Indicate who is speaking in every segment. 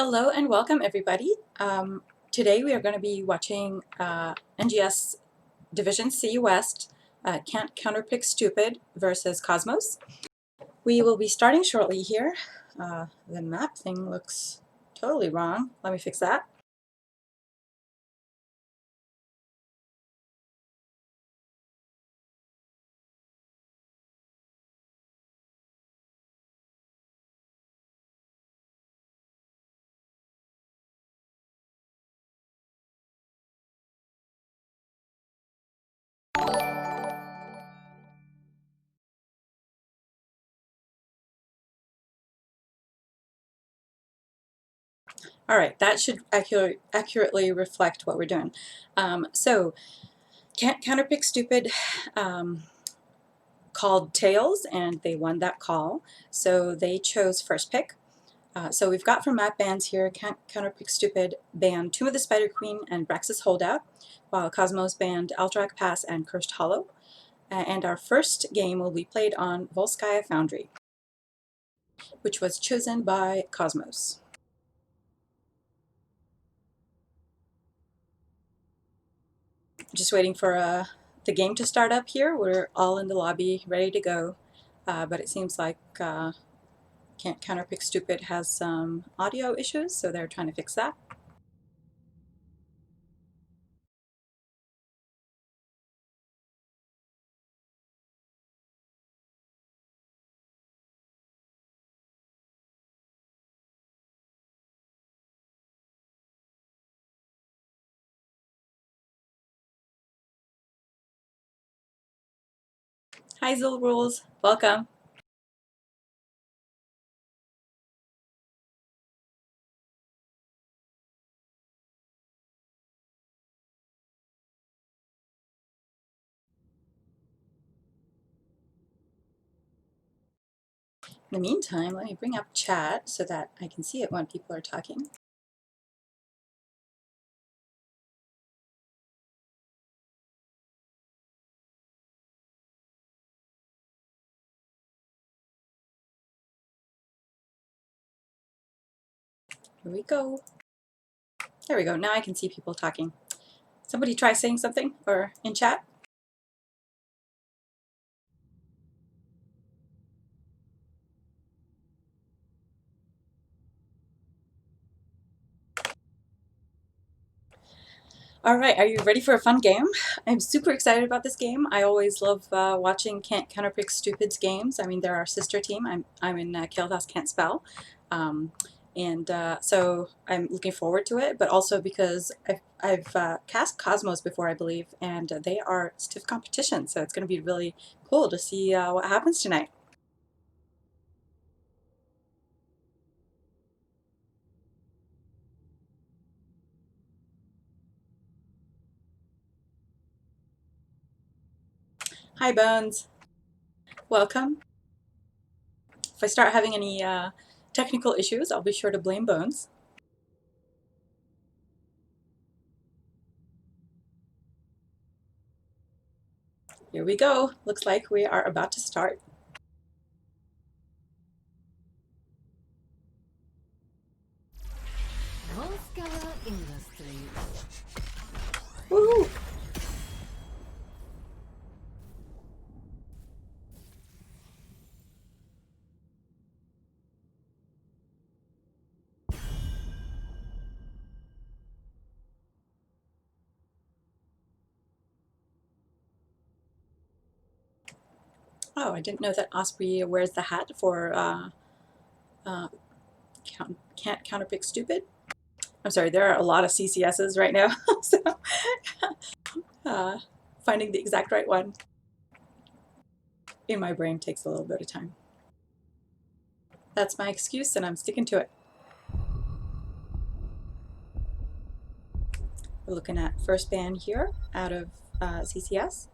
Speaker 1: Hello and welcome everybody. Today we are going to be watching NGS Division C West, Can't Counterpick Stupid versus Cosmos. We will be starting shortly here. The map thing looks totally wrong. Let me fix that. All right, that should accurately reflect what we're doing. So, Can't Counterpick Stupid called Tails, and they won that call. So they chose first pick. So we've got from map bands here, Counterpick Stupid banned Tomb of the Spider Queen and Brax's Holdout, while Cosmos banned Alterac Pass and Cursed Hollow. And our first game will be played on Volskaya Foundry, which was chosen by Cosmos. Just waiting for the game to start up here. We're all in the lobby, ready to go, but it seems like Can't Counterpick Stupid has some audio issues, so they're trying to fix that. Hi Zil Rules, welcome. In the meantime, let me bring up chat so that I can see it when people are talking. Here we go. There we go. Now I can see people talking. Somebody try saying something or in chat. All right, are you ready for a fun game? I'm super excited about this game. I always love watching Can't Counterpick Stupid's games. I mean, they're our sister team. I'm in Kalehouse Can't Spell. So I'm looking forward to it, but also because I've cast Cosmos before, I believe, and they are stiff competition, so it's going to be really cool to see what happens tonight. Hi, Bones. Welcome. If I start having any technical issues, I'll be sure to blame Bones. Here we go. Looks like we are about to start. Woohoo! Oh, I didn't know that Osprey wears the hat for Can't Counterpick Stupid. I'm sorry, there are a lot of CCSs right now, so finding the exact right one in my brain takes a little bit of time. That's my excuse, and I'm sticking to it. We're looking at first band here out of CCS.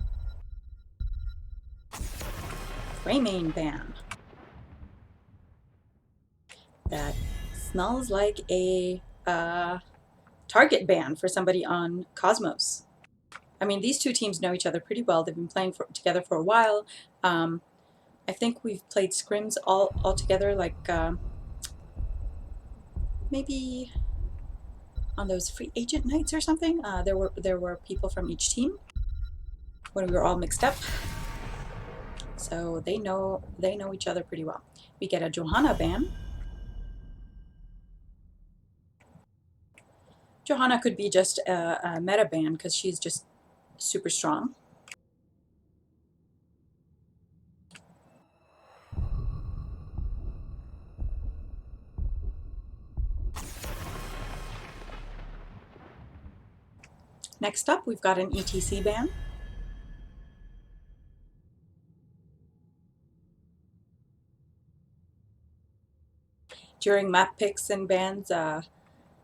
Speaker 1: Greymane ban. That smells like a target ban for somebody on Cosmos. I mean, these two teams know each other pretty well. They've been playing together for a while. I think we've played scrims all together like maybe on those free agent nights or something, there were people from each team when we were all mixed up. So they know each other pretty well. We get a Johanna ban. Johanna could be just a meta ban because she's just super strong. Next up, we've got an ETC ban. During map picks and bans,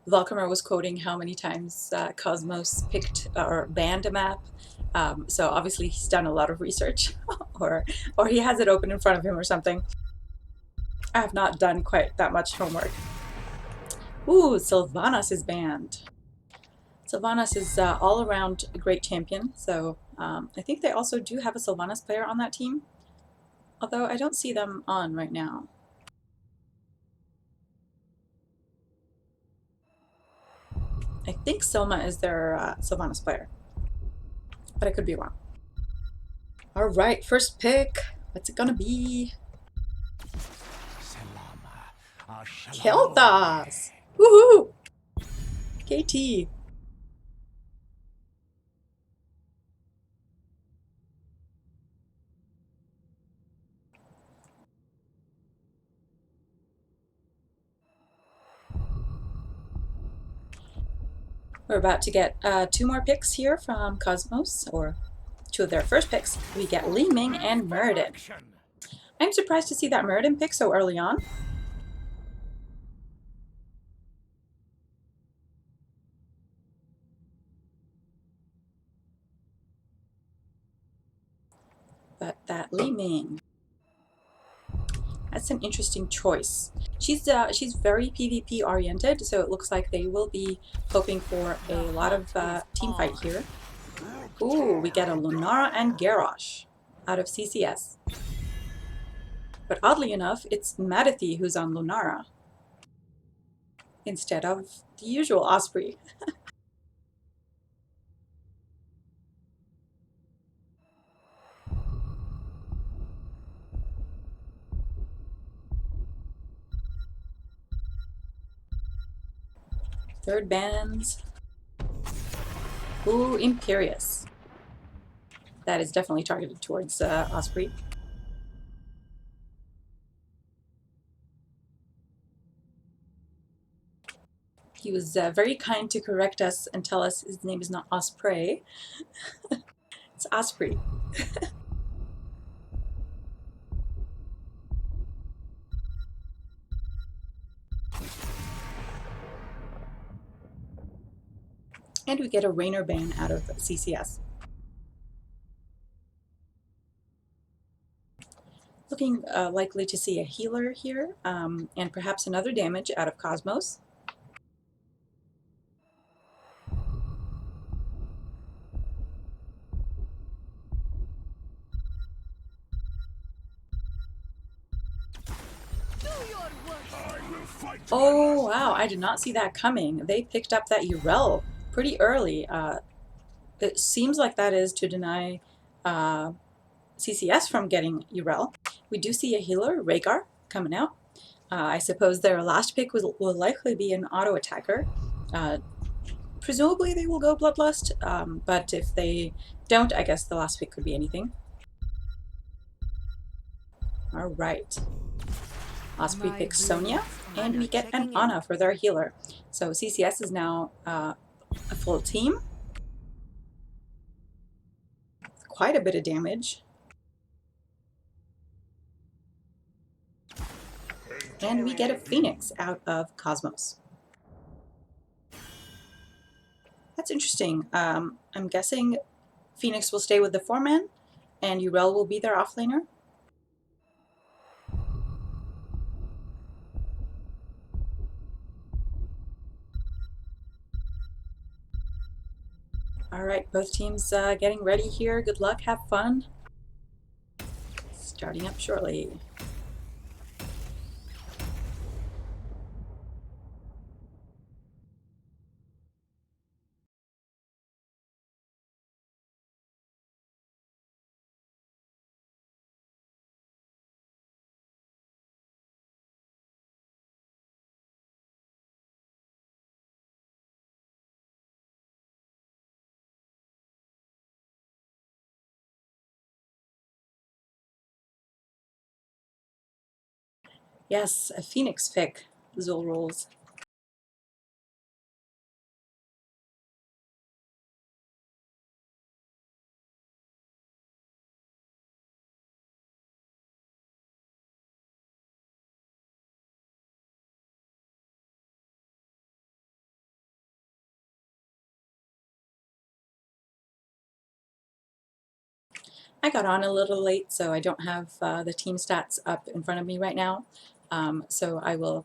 Speaker 1: Volkamer was quoting how many times Cosmos picked or banned a map. So obviously he's done a lot of research, or he has it open in front of him or something. I have not done quite that much homework. Ooh, Sylvanas is banned. Sylvanas is all around a great champion, so I think they also do have a Sylvanas player on that team, although I don't see them on right now. I think Silma is their Sylvanas player, but I could be wrong. All right, first pick. What's it gonna be? Kel'Thas! Woohoo! KT. We're about to get 2 more picks here from Cosmos, or 2 of their first picks. We get Li Ming and Muradin. I'm surprised to see that Muradin pick so early on. But that Li Ming, that's an interesting choice. She's very PvP oriented, so it looks like they will be hoping for a lot of team fight here. Ooh, we get a Lunara and Garrosh out of CCS. But oddly enough, it's Madathi who's on Lunara instead of the usual Osprey. Third bans. Ooh, Imperious. That is definitely targeted towards Osprey. He was very kind to correct us and tell us his name is not Osprey. It's Osprey. And we get a Rainer ban out of CCS. Looking likely to see a healer here, and perhaps another damage out of Cosmos. Oh wow, I did not see that coming. They picked up that Urel pretty early. It seems like that is to deny CCS from getting Urel. We do see a healer, Rhaegar, coming out. I suppose their last pick will likely be an auto attacker. Presumably they will go Bloodlust, but if they don't, I guess the last pick could be anything. All right. Osprey picks Sonya, and we get an Ana for their healer. So CCS is now a full team. Quite a bit of damage. And we get a Phoenix out of Cosmos. That's interesting. I'm guessing Phoenix will stay with the 4-man, and Urel will be their offlaner. All right, both teams getting ready here. Good luck, have fun. Starting up shortly. Yes, a Phoenix pick. Zul rules. I got on a little late, so I don't have the team stats up in front of me right now. So I will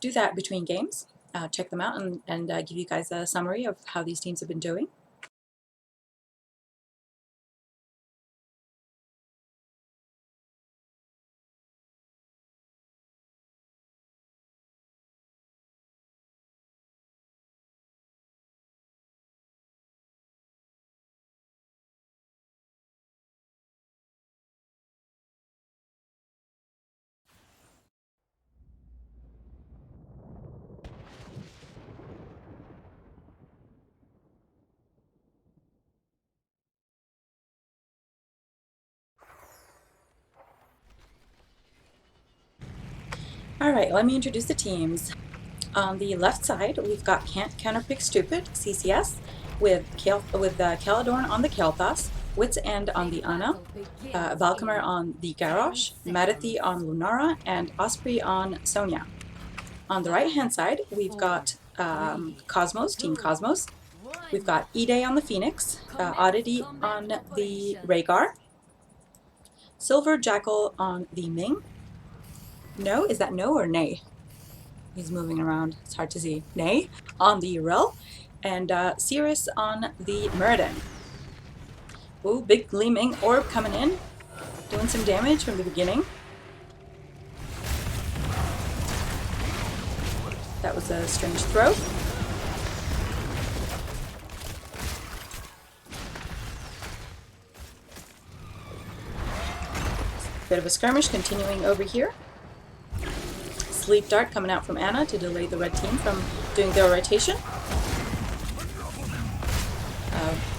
Speaker 1: do that between games, check them out, and give you guys a summary of how these teams have been doing. All right, let me introduce the teams. On the left side, we've got Counterpick Stupid, CCS, with Caladorn on the Kel'Thas, Wits End on the Ana, Valkymer on the Garrosh, Madathi on Lunara, and Osprey on Sonya. On the right-hand side, we've got Cosmos, Team Cosmos. We've got E-Day on the Phoenix, Oddity on the Rhaegar, Silver Jackal on the Ming. No, is that no or nay? He's moving around, it's hard to see. Nay on the Yrel, and Cirrus on the Muradin. Ooh, big gleaming orb coming in, doing some damage from the beginning. That was a strange throw. Bit of a skirmish continuing over here. Sleep Dart coming out from Ana to delay the red team from doing their rotation.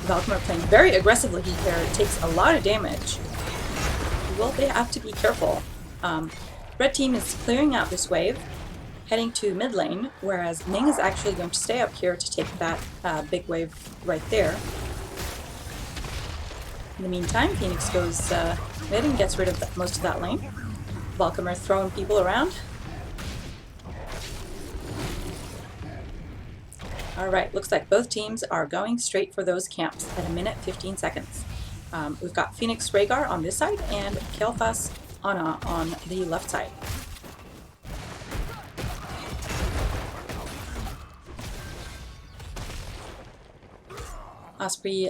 Speaker 1: Valkymer playing very aggressively here. It takes a lot of damage. Well, they have to be careful. Red team is clearing out this wave, heading to mid lane, whereas Ming is actually going to stay up here to take that big wave right there. In the meantime, Phoenix goes mid and gets rid of most of that lane. Valkymer throwing people around. Alright, looks like both teams are going straight for those camps at 1:15 seconds. We've got Phoenix Rhaegar on this side and Kel'Thas Ana on the left side. Osprey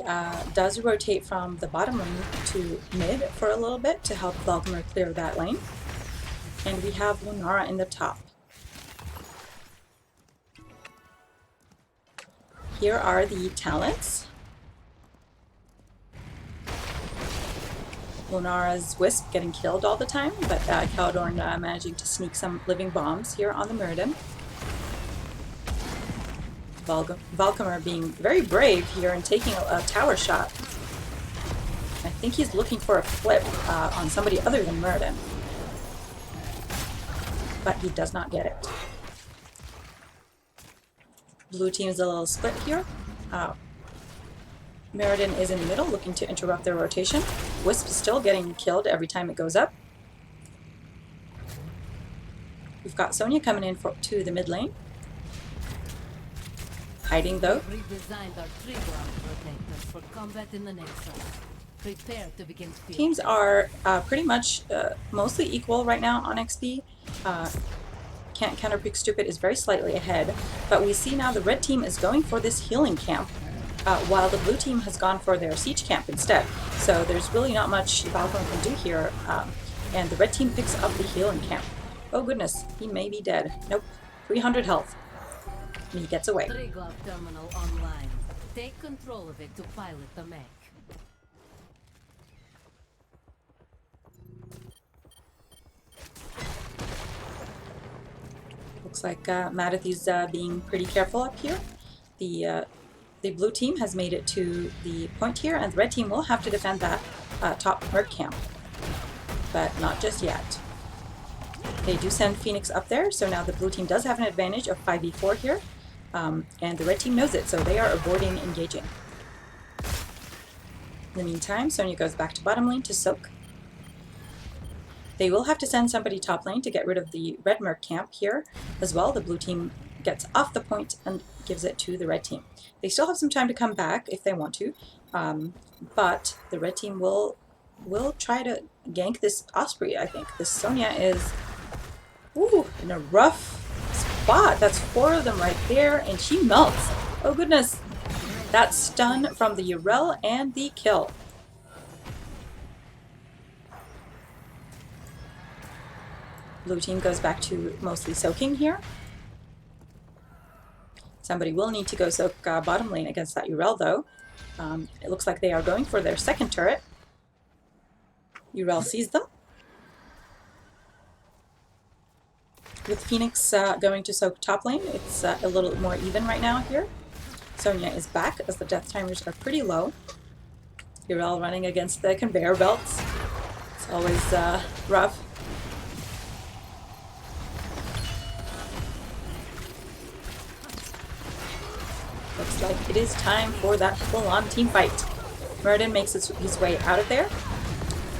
Speaker 1: does rotate from the bottom lane to mid for a little bit to help Valkymer clear that lane. And we have Lunara in the top. Here are the talents. Lunara's Wisp getting killed all the time, but Caladorn managing to sneak some living bombs here on the Muradin. Valkymer being very brave here and taking a tower shot. I think he's looking for a flip on somebody other than Muradin. But he does not get it. Blue team's a little split here. Muradin is in the middle, looking to interrupt their rotation. Wisp is still getting killed every time it goes up. We've got Sonya coming in to the mid lane. Hiding though. Teams are pretty much mostly equal right now on XP. Counterpick Stupid is very slightly ahead, but we see now the red team is going for this healing camp, while the blue team has gone for their siege camp instead. So there's really not much Valkyrie can do here, and the red team picks up the healing camp. Oh goodness, he may be dead. Nope, 300 health. And he gets away.
Speaker 2: Three-glove terminal online. Take control of it to pilot the mech.
Speaker 1: Looks like Madathi's being pretty careful up here. The blue team has made it to the point here, and the red team will have to defend that top merc camp. But not just yet. They do send Phoenix up there, so now the blue team does have an advantage of 5v4 here. And the red team knows it, so they are avoiding engaging. In the meantime, Sonya goes back to bottom lane to soak. They will have to send somebody top lane to get rid of the red merc camp here as well. The blue team gets off the point and gives it to the red team. They still have some time to come back if they want to, but the red team will try to gank this Osprey, I think. This Sonya is in a rough spot. That's 4 of them right there, and she melts. Oh goodness. That stun from the Yrel and the kill. Blue team goes back to mostly soaking here. Somebody will need to go soak bottom lane against that Yrel though. It looks like they are going for their second turret. Yrel sees them. With Phoenix going to soak top lane, it's a little more even right now here. Sonya is back as the death timers are pretty low. Yrel running against the conveyor belts. It's always rough. Looks like it is time for that full-on team fight. Muradin makes his way out of there.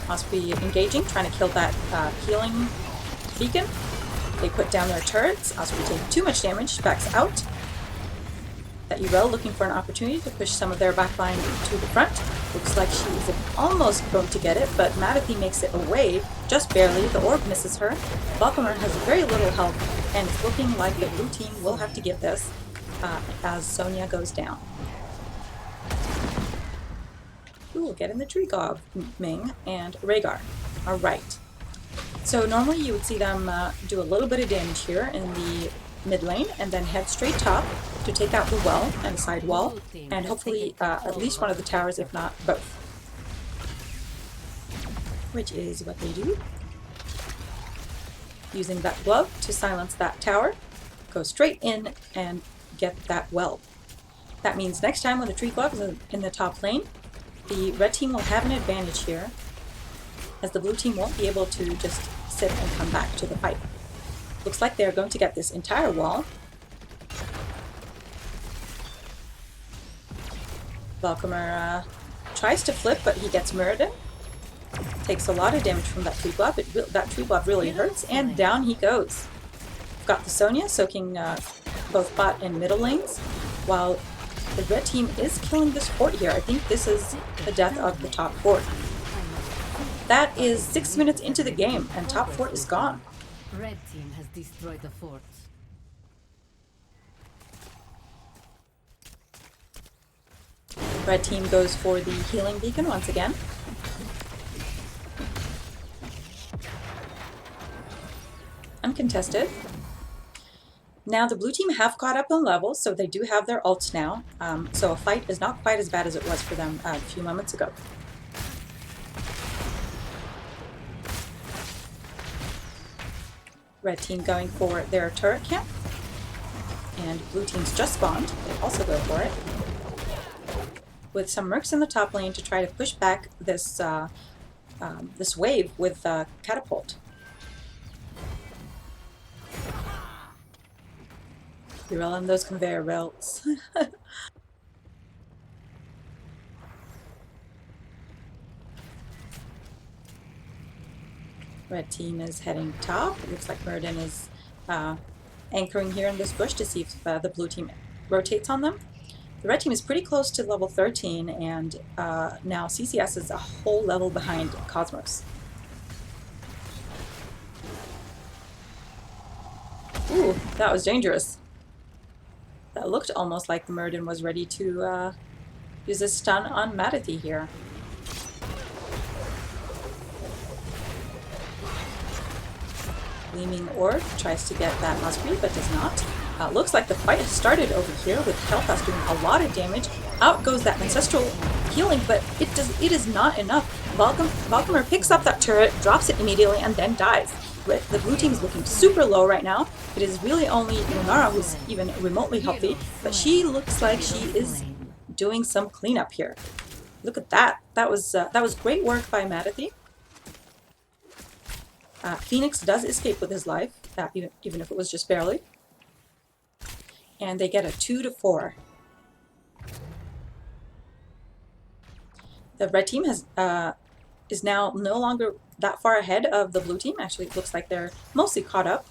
Speaker 1: Osprey engaging, trying to kill that healing beacon. They put down their turrets. Osprey taking too much damage, backs out. That Yrel looking for an opportunity to push some of their backline to the front. Looks like she is almost going to get it, but Madathi makes it away, just barely. The orb misses her. Valkymer has very little health, and it's looking like the blue team will have to give this as Sonya goes down. Ooh, get in the tree gob, Ming and Rhaegar. Alright. So normally you would see them do a little bit of damage here in the mid lane and then head straight top to take out the well and the side wall and hopefully at least one of the towers, if not both. Which is what they do. Using that glove to silence that tower, go straight in and get that well. That means next time when the tree glove is in the top lane, the red team will have an advantage here, as the blue team won't be able to just sit and come back to the fight. Looks like they're going to get this entire wall. Valkymer tries to flip, but he gets Muradin. Takes a lot of damage from that tree glove. That tree glove really hurts, and down he goes. Got the Sonya soaking both bot and middle lanes, while the red team is killing this fort here. I think this is the death of the top fort. That is 6 minutes into the game, and top fort is gone.
Speaker 2: Red team has destroyed the fort.
Speaker 1: Red team goes for the healing beacon once again. Uncontested. Now the blue team have caught up on levels, so they do have their ults now. So a fight is not quite as bad as it was for them a few moments ago. Red team going for their turret camp. And blue team's just spawned. They also go for it. With some mercs in the top lane to try to push back this this wave with catapult. You're all on those conveyor belts. Red team is heading top. It looks like Muradin is anchoring here in this bush to see if the blue team rotates on them. The red team is pretty close to level 13, and now CCS is a whole level behind Cosmos. Ooh, that was dangerous. That looked almost like Muradin was ready to use a stun on Madathi here. Gleaming Orb tries to get that Osprey, but does not. Looks like the fight has started over here with Kel'Thas doing a lot of damage. Out goes that Ancestral healing, but it is not enough. Valkymer picks up that turret, drops it immediately, and then dies. The blue team is looking super low right now. It is really only Lunara who's even remotely healthy, but she looks like she is doing some cleanup here. Look at that. That was great work by Madathi. Phoenix does escape with his life, even if it was just barely. And they get a 2-4. The red team is now no longer that far ahead of the blue team. Actually, it looks like they're mostly caught up.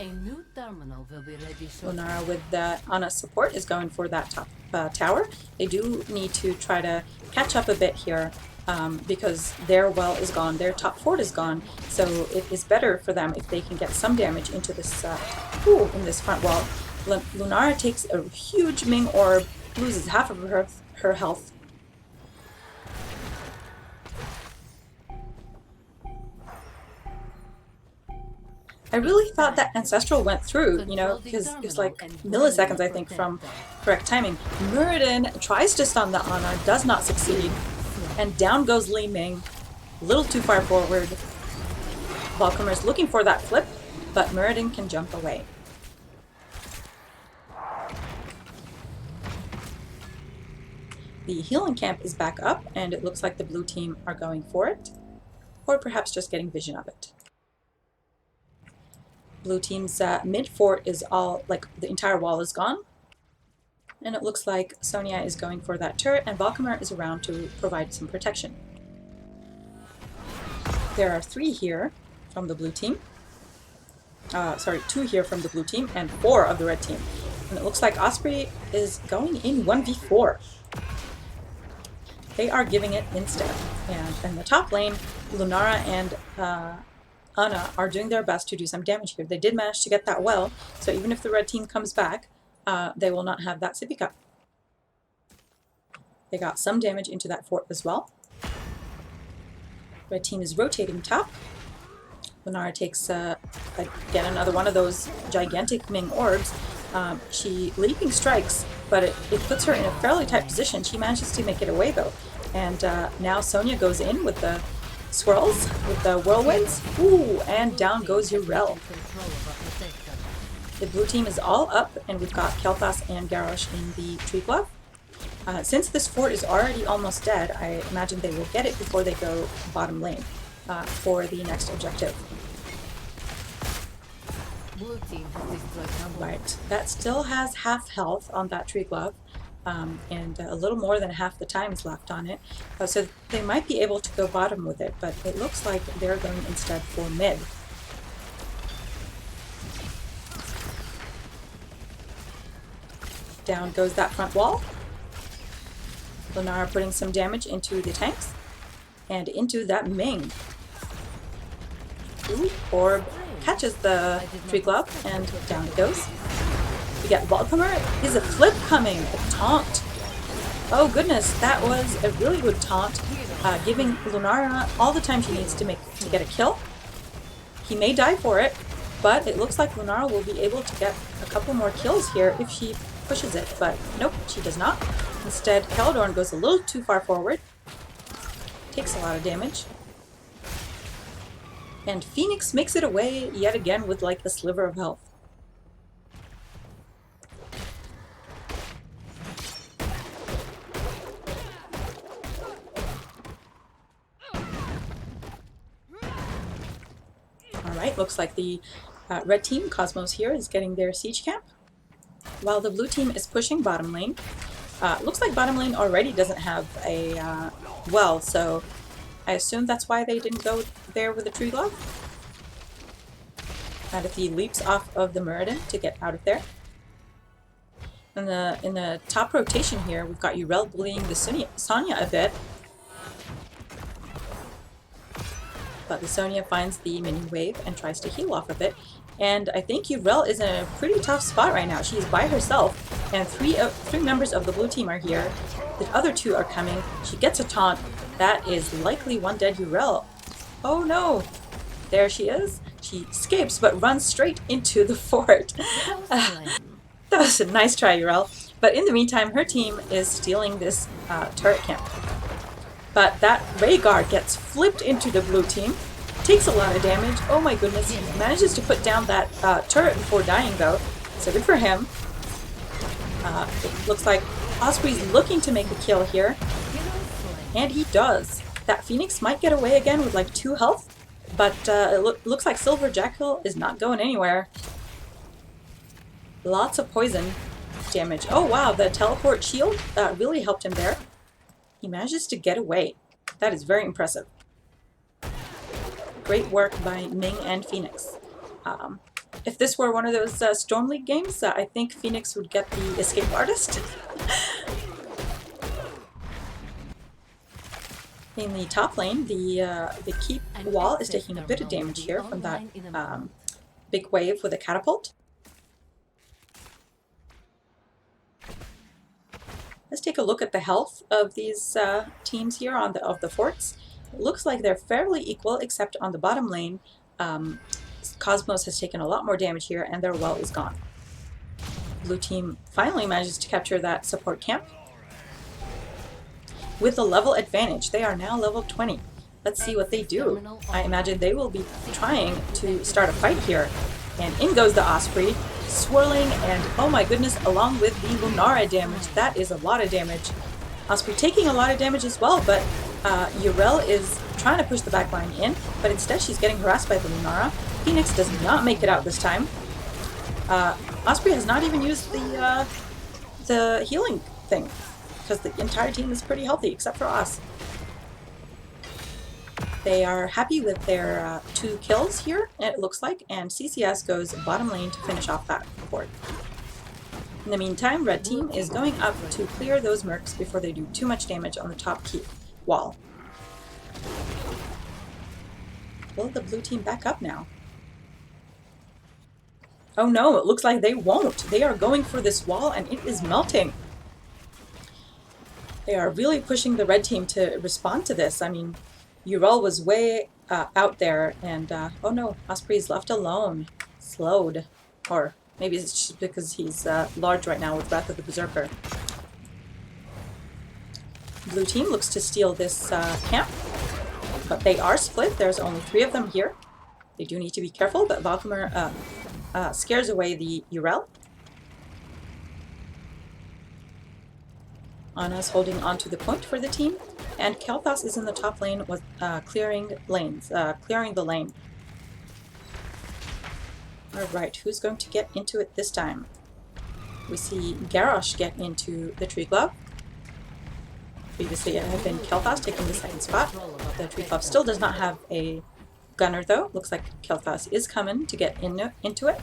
Speaker 2: A new terminal will be ready shortly.
Speaker 1: Lunara with Ana support is going for that top tower. They do need to try to catch up a bit here because their well is gone, their top fort is gone. So it is better for them if they can get some damage into this in this front wall. Lunara takes a huge Ming orb, loses half of her health. I really thought that Ancestral went through, you know, because it was like milliseconds, I think, from correct timing. Muradin tries to stun the Ana, does not succeed, and down goes Li Ming, a little too far forward. Valkymer's looking for that flip, but Muradin can jump away. The healing camp is back up, and it looks like the blue team are going for it, or perhaps just getting vision of it. Blue team's mid fort is all, like, the entire wall is gone. And it looks like Sonya is going for that turret, and Valkymer is around to provide some protection. There are 3 here from the blue team. Sorry, 2 here from the blue team, and 4 of the red team. And it looks like Osprey is going in 1v4. They are giving it instead. And in the top lane, Lunara and Ana are doing their best to do some damage here. They did manage to get that well, so even if the red team comes back, they will not have that sippy cup. They got some damage into that fort as well. Red team is rotating top. Lunara takes, again, another one of those gigantic Ming orbs. She leaping strikes, but it puts her in a fairly tight position. She manages to make it away, though. And now Sonya goes in with the swirls, with the whirlwinds. Ooh, and down goes Yrel. The blue team is all up, and we've got Kel'Thas and Garrosh in the tree glove. Since this fort is already almost dead, I imagine they will get it before they go bottom lane for the next objective.
Speaker 2: Blue team has destroyed number one.
Speaker 1: Right, that still has half health on that tree glove, and a little more than half the time is left on it. So they might be able to go bottom with it, but it looks like they're going instead for mid. Down goes that front wall. Lunara putting some damage into the tanks and into that Ming. Ooh, orb catches the tree glove and down it goes. We get Valkymer. Is a flip coming? A taunt. Oh goodness, that was a really good taunt, giving Lunara all the time she needs to get a kill. He may die for it, but it looks like Lunara will be able to get a couple more kills here if she pushes it, but nope, she does not. Instead, Caledorn goes a little too far forward, takes a lot of damage, and Phoenix makes it away yet again with like a sliver of health. Alright, looks like the red team, Cosmos here, is getting their siege camp, while the blue team is pushing bottom lane. Looks like bottom lane already doesn't have a well, so I assume that's why they didn't go there with the tree glove. And if he leaps off of the Muradin to get out of there. In the top rotation here, we've got Yrel bullying the Sonya a bit. But the Sonya finds the minion wave and tries to heal off of it. And I think Yrel is in a pretty tough spot right now. She's by herself, and three members of the blue team are here. The other 2 are coming. She gets a taunt. That is likely one dead Yrel. Oh no! There she is. She escapes, but runs straight into the fort. That was a nice try, Yrel. But in the meantime, her team is stealing this turret camp. But that Rhaegar gets flipped into the blue team. Takes a lot of damage. Oh my goodness, he manages to put down that turret before dying though, so good for him. It looks like Osprey's looking to make a kill here. And he does. That Phoenix might get away again with like 2 health, but it looks like Silver Jackal is not going anywhere. Lots of poison damage. Oh wow, the teleport shield really helped him there. He manages to get away. That is very impressive. Great work by Ming and Phoenix. If this were one of those Storm League games, I think Phoenix would get the escape artist. In the top lane, the keep wall is taking a bit of damage here from that big wave with a catapult. Let's take a look at the health of these teams here on the forts. It looks like they're fairly equal, except on the bottom lane, Cosmos has taken a lot more damage here, and their well is gone. Blue team finally manages to capture that support camp. With the level advantage, they are now level 20. Let's see what they do. I imagine they will be trying to start a fight here. And in goes the Osprey, swirling, and oh my goodness, along with the Lunara damage. That is a lot of damage. Osprey taking a lot of damage as well, but Yrel is trying to push the backline in, but instead she's getting harassed by the Lunara. Phoenix does not make it out this time. Osprey has not even used the healing thing, because the entire team is pretty healthy, except for us. They are happy with their 2 kills here, it looks like, and CCS goes bottom lane to finish off that fort. In the meantime, red team is going up to clear those mercs before they do too much damage on the top keep wall. Will the blue team back up now? Oh no, it looks like they won't. They are going for this wall and it is melting. They are really pushing the red team to respond to this. I mean, Yrel was way out there, and oh no, Osprey is left alone. Slowed. Or maybe it's just because he's large right now with Wrath of the Berserker. Blue team looks to steal this camp, but they are split. There's only 3 of them here. They do need to be careful, but Valkymer scares away the Yrel. Anna's holding onto the point for the team, and Kel'Thas is in the top lane with clearing the lane. Alright, who's going to get into it this time? We see Garrosh get into the Tree Glove. Previously it had been Kel'Thas taking the 2nd spot. The Tree Glove still does not have a gunner though. Looks like Kel'Thas is coming to get into it.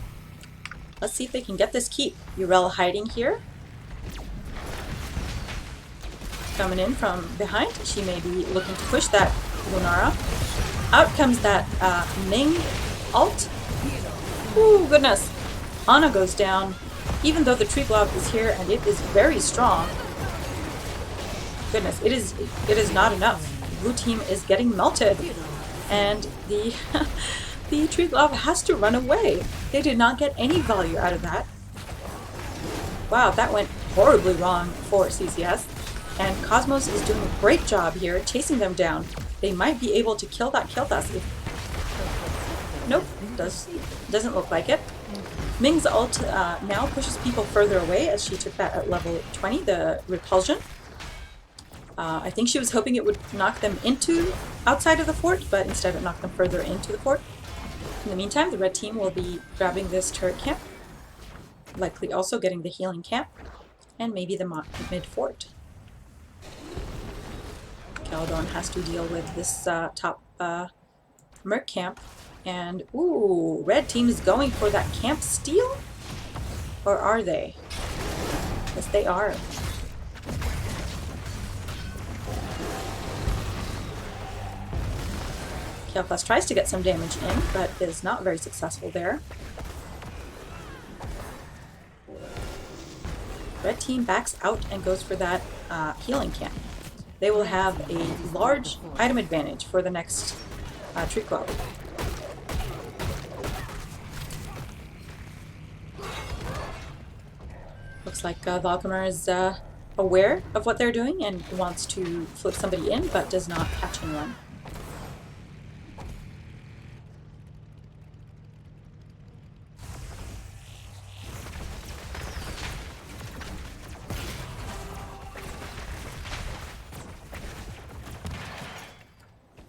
Speaker 1: Let's see if they can get this keep. Yrel hiding here. Coming in from behind. She may be looking to push that Lunara. Out comes that Ming ult. Ooh, goodness. Anna goes down, even though the Tree Glove is here and it is very strong. Goodness, it is not enough. Blue team is getting melted, and the the Tree Glove has to run away. They did not get any value out of that. Wow, that went horribly wrong for CCS. And Cosmos is doing a great job here, chasing them down. They might be able to kill that Kel'Thas. Nope, doesn't look like it. Ming's ult now pushes people further away, as she took that at level 20, the repulsion. I think she was hoping it would knock them outside of the fort, but instead it knocked them further into the fort. In the meantime, the red team will be grabbing this turret camp, likely also getting the healing camp, and maybe the mid fort. Caledon has to deal with this top merc camp, and ooh, red team is going for that camp steal? Or are they? Yes, they are. Kel'Thas tries to get some damage in, but is not very successful there. Red team backs out and goes for that healing camp. They will have a large item advantage for the next Tree Glove. Looks like Valkymer is aware of what they're doing and wants to flip somebody in, but does not catch anyone.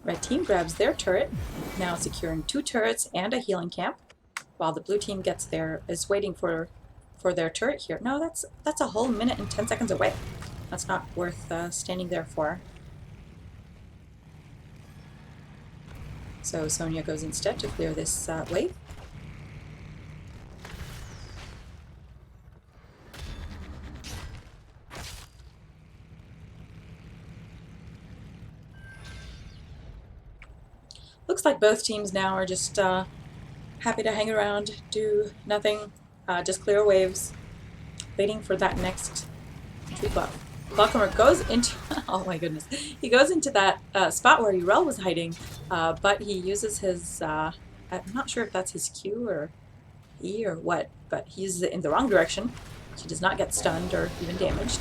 Speaker 1: Red team grabs their turret, now securing 2 turrets and a healing camp, while the blue team is waiting for their turret here. No, that's a whole minute and 10 seconds away. That's not worth standing there for. So Sonya goes instead to clear this wave. Looks like both teams now are just happy to hang around, do nothing, just clear waves, waiting for that next tree buff. Falcomer goes into, oh my goodness, he goes into that spot where Urel was hiding, but he uses his, I'm not sure if that's his Q or E or what, but he uses it in the wrong direction. He does not get stunned or even damaged.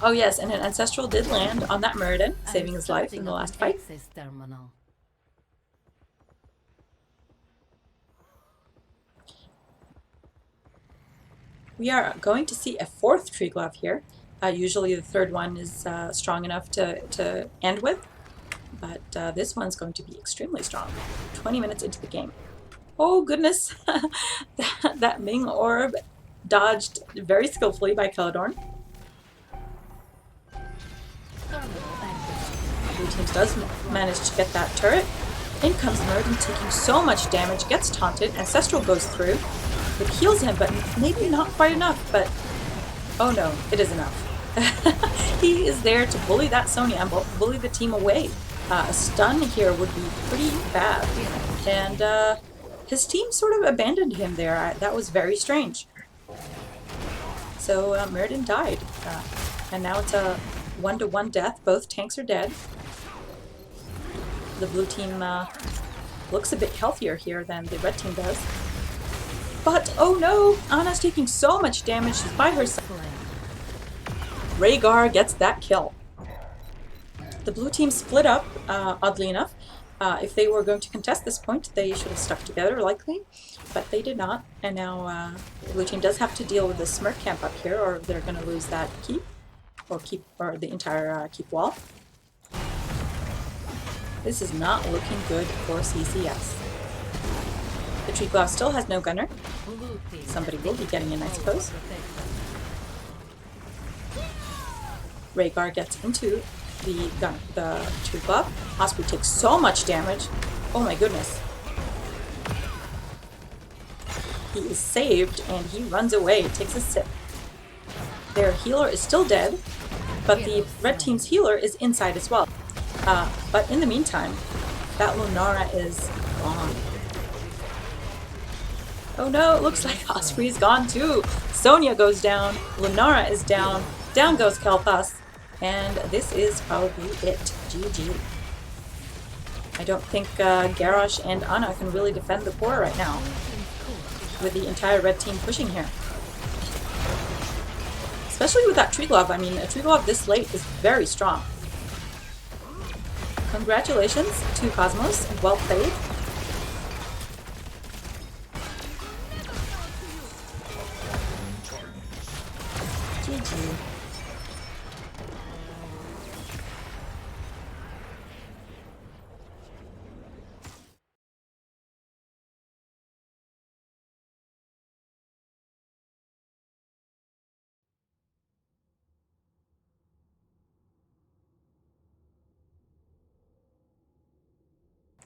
Speaker 1: Oh yes, and an Ancestral did land on that Muradin, saving his life in the last fight.
Speaker 2: Terminal.
Speaker 1: We are going to see a 4th Tree Glove here. Usually the 3rd one is strong enough to end with, but this one's going to be extremely strong. 20 minutes into the game. Oh goodness! that Ming Orb dodged very skillfully by Celadorn. Blue team does manage to get that turret. In comes Muradin taking so much damage, gets taunted, Ancestral goes through. It heals him, but maybe not quite enough, but oh no, it is enough. He is there to bully that Sonya and bully the team away. A stun here would be pretty bad, and his team sort of abandoned him there. That was very strange. So Muradin died, and now it's a 1-to-1 death. Both tanks are dead. The blue team looks a bit healthier here than the red team does. But, oh no! Ana's taking so much damage, she's by herself. Rhaegar gets that kill. The blue team split up, oddly enough. If they were going to contest this point, they should have stuck together, likely. But they did not, and now the blue team does have to deal with the Smirk camp up here, or they're going to lose that keep, or the entire keep wall. This is not looking good for CCS. The Tree Glove still has no gunner. Somebody will be getting in, I suppose. Rhaegar gets into the Tree Glove. Osprey takes so much damage. Oh my goodness. He is saved and he runs away, takes a sip. Their healer is still dead, but the red team's healer is inside as well. But in the meantime, that Lunara is gone. Oh no, it looks like Osprey is gone too. Sonya goes down, Lunara is down, down goes Kel'Thas, and this is probably it. GG. I don't think Garrosh and Ana can really defend the core right now, with the entire red team pushing here. Especially with that Tree Glove. I mean, a Tree Glove this late is very strong. Congratulations to Cosmos, and well played. GG.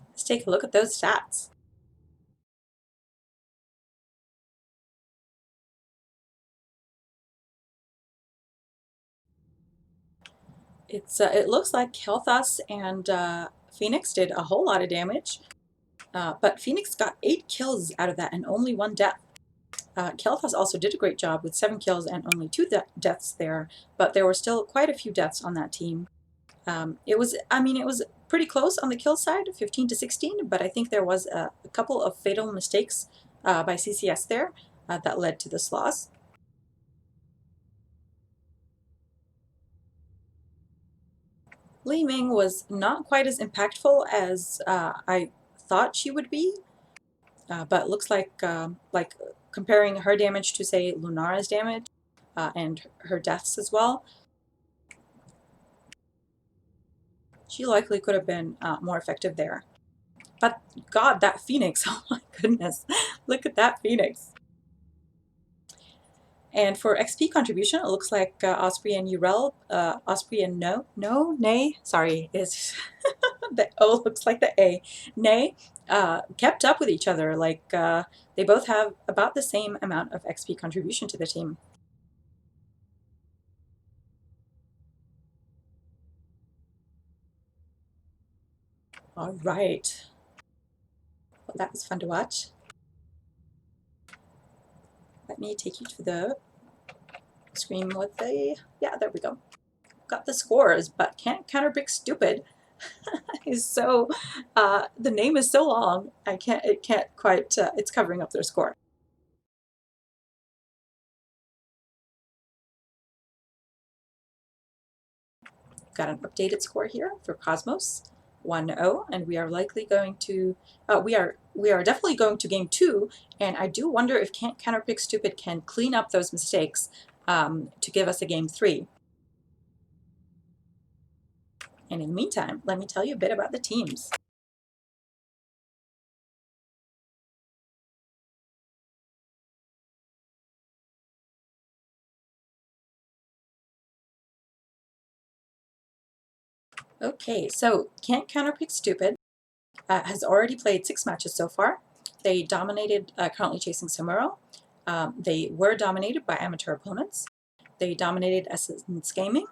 Speaker 1: Let's take a look at those stats. It looks like Kel'Thas and Phoenix did a whole lot of damage, but Phoenix got 8 kills out of that and only 1 death. Kel'Thas also did a great job with 7 kills and only 2 deaths there, but there were still quite a few deaths on that team. It was pretty close on the kill side, 15 to 16, but I think there was a couple of fatal mistakes by CCS there that led to this loss. Li Ming was not quite as impactful as I thought she would be, but looks like comparing her damage to, say, Lunara's damage and her deaths as well, She likely could have been more effective there. But God, that Phoenix, oh my goodness, look at that Phoenix. And for XP contribution, it looks like Osprey and Urel, Osprey and Nay, sorry, is the O looks like the A, Nay, kept up with each other. Like they both have about the same amount of XP contribution to the team. All right. Well, that was fun to watch. Let me take you to the screen with the, yeah, there we go. Got the scores, but can't Counterpick stupid. Is so, the name is so long, it can't quite, it's covering up their score. Got an updated score here for Cosmos, 1-0, and we are likely going to, we are definitely going to game 2, and I do wonder if Can't Counterpick Stupid can clean up those mistakes to give us a game 3. And in the meantime, let me tell you a bit about the teams. Okay, so Can't Counterpick Stupid has already played 6 matches so far. They dominated Currently Chasing Samuro. They were dominated by amateur opponents. They dominated Essence Gaming.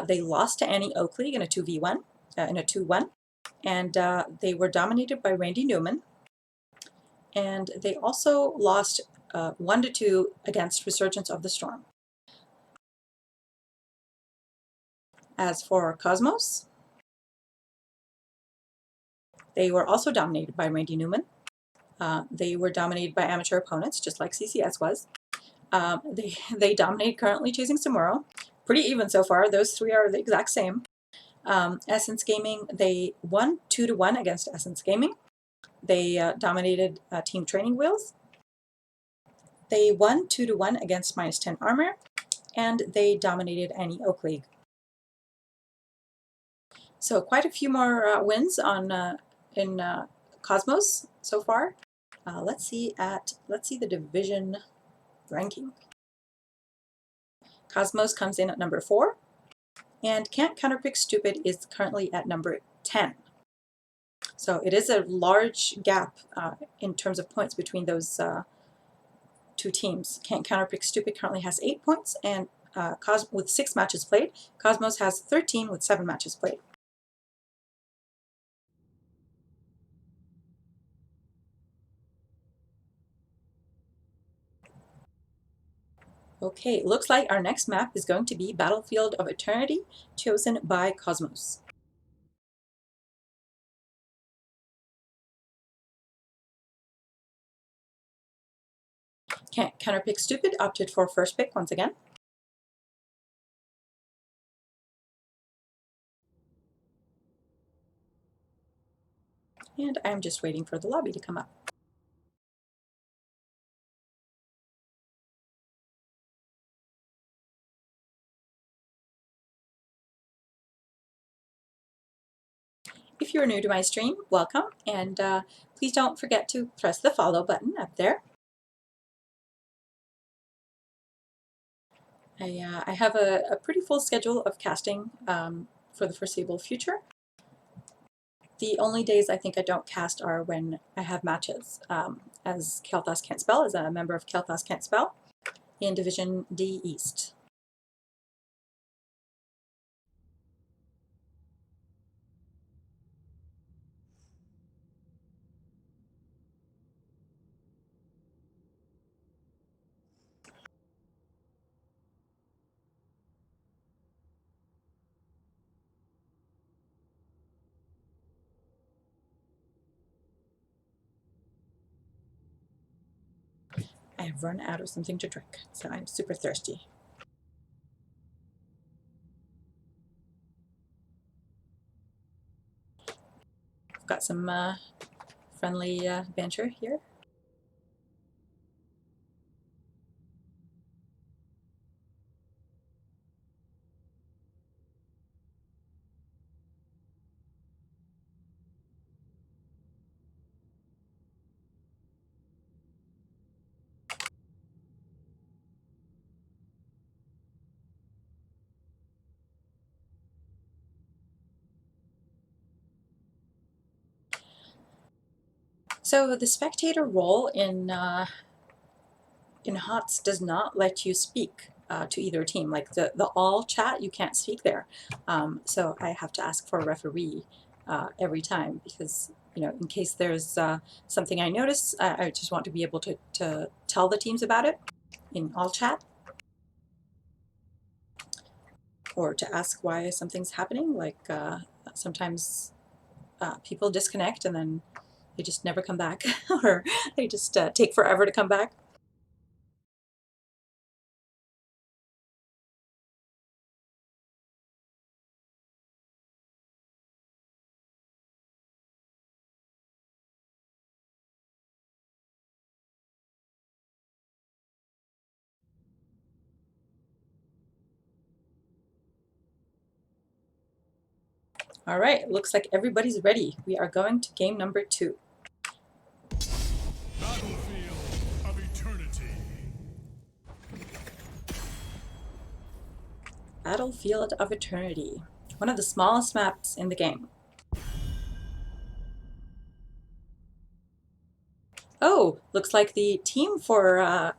Speaker 1: They lost to Annie Oakley in a 2v1, in a 2-1. And they were dominated by Randy Newman. And they also lost 1-2 against Resurgence of the Storm. As for Cosmos, they were also dominated by Randy Newman. They were dominated by amateur opponents, just like CCS was. They dominated Currently Chasing Samuro. Pretty even so far. Those 3 are the exact same. Essence Gaming, they won 2-1 against Essence Gaming. They dominated Team Training Wheels. They won 2-1 against -10 Armor. And they dominated Annie Oakley. So quite a few more wins on in Cosmos so far. Let's see the division ranking. Cosmos comes in at number 4, and Can't Counterpick Stupid is currently at number 10. So it is a large gap in terms of points between those 2 teams. Can't Counterpick Stupid currently has 8 points, and with 6 matches played. Cosmos has 13 with 7 matches played. Okay, looks like our next map is going to be Battlefield of Eternity, chosen by Cosmos. Can't Counterpick Stupid opted for first pick once again. And I'm just waiting for the lobby to come up. If you're new to my stream, welcome, and please don't forget to press the follow button up there. I have a pretty full schedule of casting for the foreseeable future. The only days I think I don't cast are when I have matches, as Kael'thas Can't Spell, as a member of Kael'thas Can't Spell in Division D East. I have run out of something to drink, so I'm super thirsty. I've got some friendly banter here. So the spectator role in HOTS does not let you speak to either team. Like the all chat, you can't speak there. So I have to ask for a referee every time because, you know, in case there's something I notice, I just want to be able to tell the teams about it in all chat, or to ask why something's happening. Like sometimes people disconnect and then they just never come back, or they just take forever to come back. All right, looks like everybody's ready. We are going to game number 2.
Speaker 3: Battlefield of Eternity.
Speaker 1: Battlefield of Eternity, one of the smallest maps in the game. Oh, looks like the team for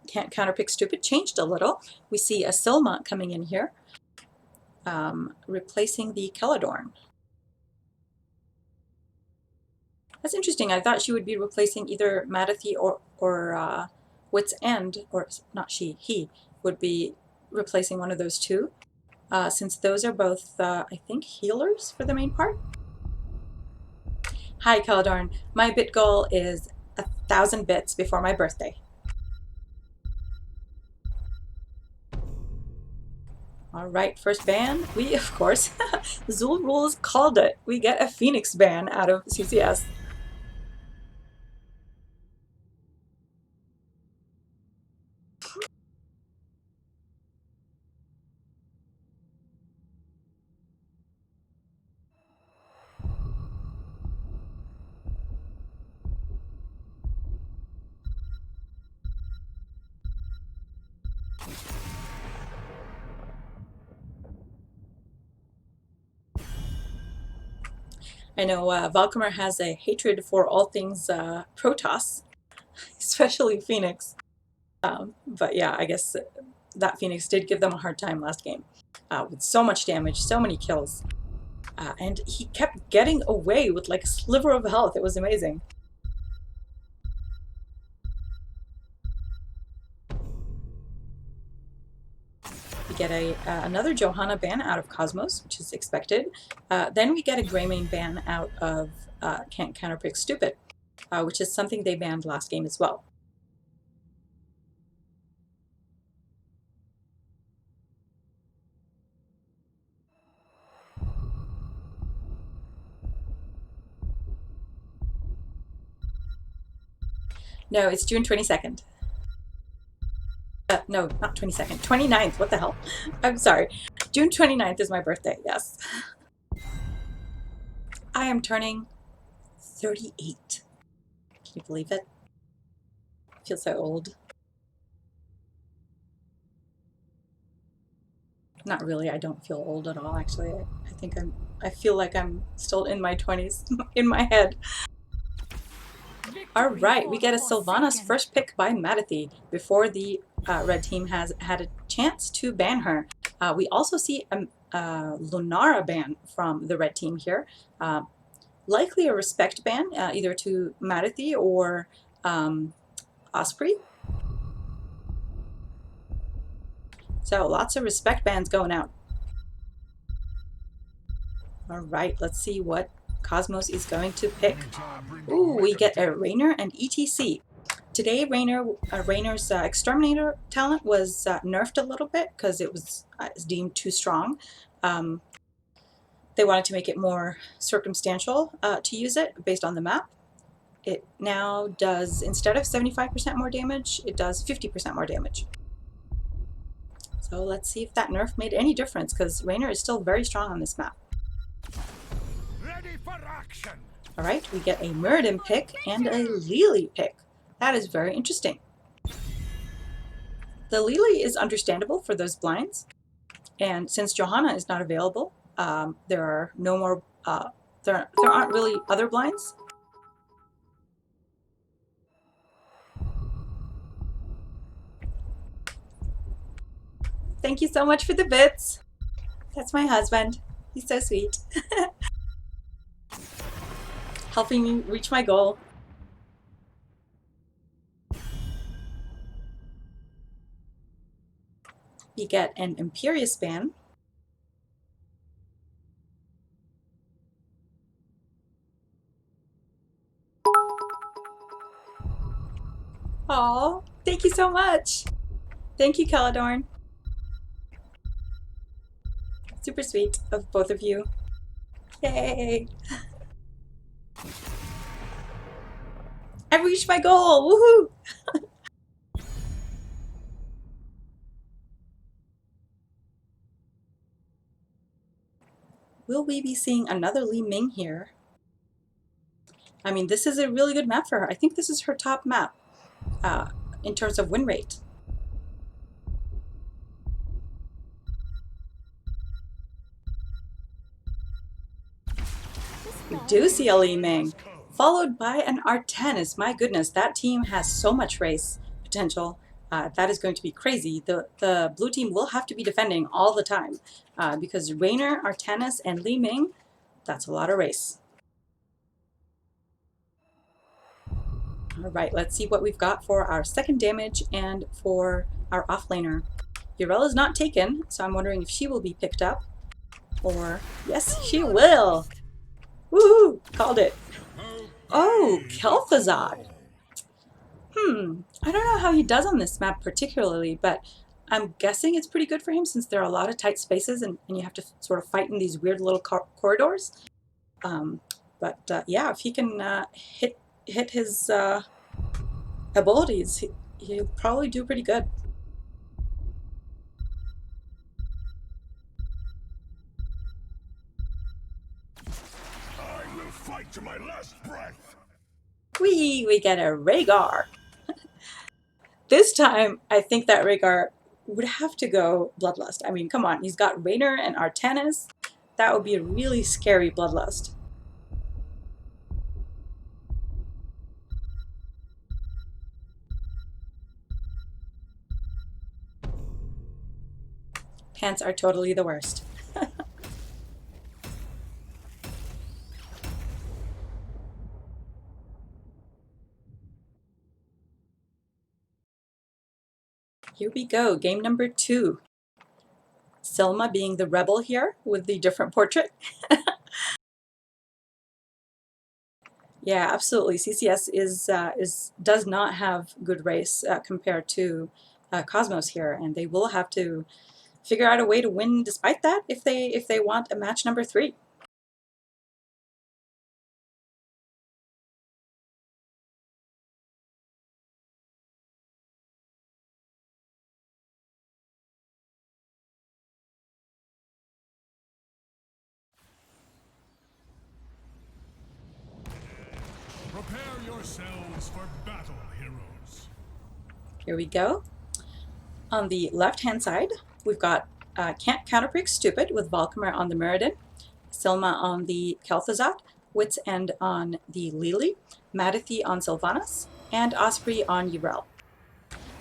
Speaker 1: Counterpick Stupid changed a little. We see a Silmont coming in here, replacing the Celadorn. That's interesting. I thought she would be replacing either Madathi or Wit's End, or not she, he would be replacing one of those two, since those are both, I think, healers for the main part. Hi, Celadorn. My bit goal is 1,000 bits before my birthday. All right, first ban. We, of course, Zul Rules called it. We get a Phoenix ban out of CCS. I know Valkymer has a hatred for all things Protoss, especially Phoenix. But yeah, I guess that Phoenix did give them a hard time last game with so much damage, so many kills. And he kept getting away with like a sliver of health. It was amazing. We get another Johanna ban out of Cosmos, which is expected. Then we get a Greymane ban out of Counterpick Stupid, which is something they banned last game as well. No, it's June 22nd. No, not 22nd. 29th. What the hell? I'm sorry. June 29th is my birthday, yes. I am turning 38. Can you believe it? I feel so old. Not really. I don't feel old at all, actually. I feel like I'm still in my 20s in my head. All right, we get a Sylvanas first pick by Madathi before the red team has had a chance to ban her. We also see a Lunara ban from the red team here. Likely a respect ban, either to Madathi or Osprey. So lots of respect bans going out. All right, let's see what Cosmos is going to pick. Ooh, we get a Raynor and ETC. Today, Raynor's Exterminator talent was nerfed a little bit because it was deemed too strong. They wanted to make it more circumstantial to use it based on the map. It now does, instead of 75% more damage, it does 50% more damage. So let's see if that nerf made any difference, because Raynor is still very strong on this map.
Speaker 3: Ready for action.
Speaker 1: All right, we get a Muradin pick and a Lily pick. That is very interesting. The Lily is understandable for those blinds, and since Johanna is not available, there are no more. There aren't really other blinds. Thank you so much for the bits. That's my husband. He's so sweet. Helping me reach my goal. We get an Imperious band. Aw, thank you so much. Thank you, Caladorn. Super sweet of both of you. Yay! I reached my goal! Woohoo! Will we be seeing another Li Ming here? I mean, this is a really good map for her. I think this is her top map in terms of win rate. We do see a Li Ming, followed by an Artanis. My goodness, that team has so much race potential. That is going to be crazy. The blue team will have to be defending all the time because Raynor, Artanis, and Li Ming, that's a lot of race. All right, let's see what we've got for our second damage and for our offlaner. Urella's not taken, so I'm wondering if she will be picked up. Or, yes, she will! Woohoo! Called it. Oh, Kel'Thuzad. I don't know how he does on this map particularly, but I'm guessing it's pretty good for him since there are a lot of tight spaces and you have to sort of fight in these weird little corridors. Yeah, if he can hit his abilities, he'll probably do pretty good.
Speaker 3: I will fight to my last breath.
Speaker 1: We get a Rhaegar. This time, I think that Rhaegar would have to go Bloodlust. I mean, come on, he's got Raynor and Artanis. That would be a really scary Bloodlust. Pants are totally the worst. Here we go, game number 2. Selma being the rebel here with the different portrait. Yeah, absolutely. CCS does not have good race compared to Cosmos here, and they will have to figure out a way to win despite that if they want a match number 3.
Speaker 3: Prepare yourselves for battle, heroes.
Speaker 1: Here we go. On the left-hand side, we've got Counterpick Stupid with Valkymer on the Mirrodin, Selma on the Kel'Thuzad, Wits End on the Lily, Madathi on Sylvanas, and Osprey on Yrel.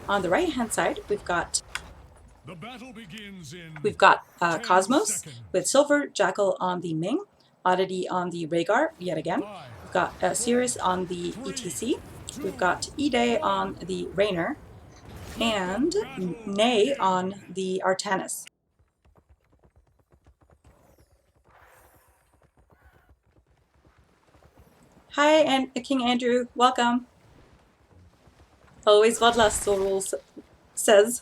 Speaker 1: On the right-hand side, we've got
Speaker 3: The battle begins in
Speaker 1: Cosmos
Speaker 3: 10
Speaker 1: with Silver Jackal on the Ming, Oddity on the Rhaegar yet again. We've got Sirius on the ETC. We've got Ide on the Raynor, and Nay on the Artanis. Hi, and King Andrew, welcome. Always Bloodlust, the rules says.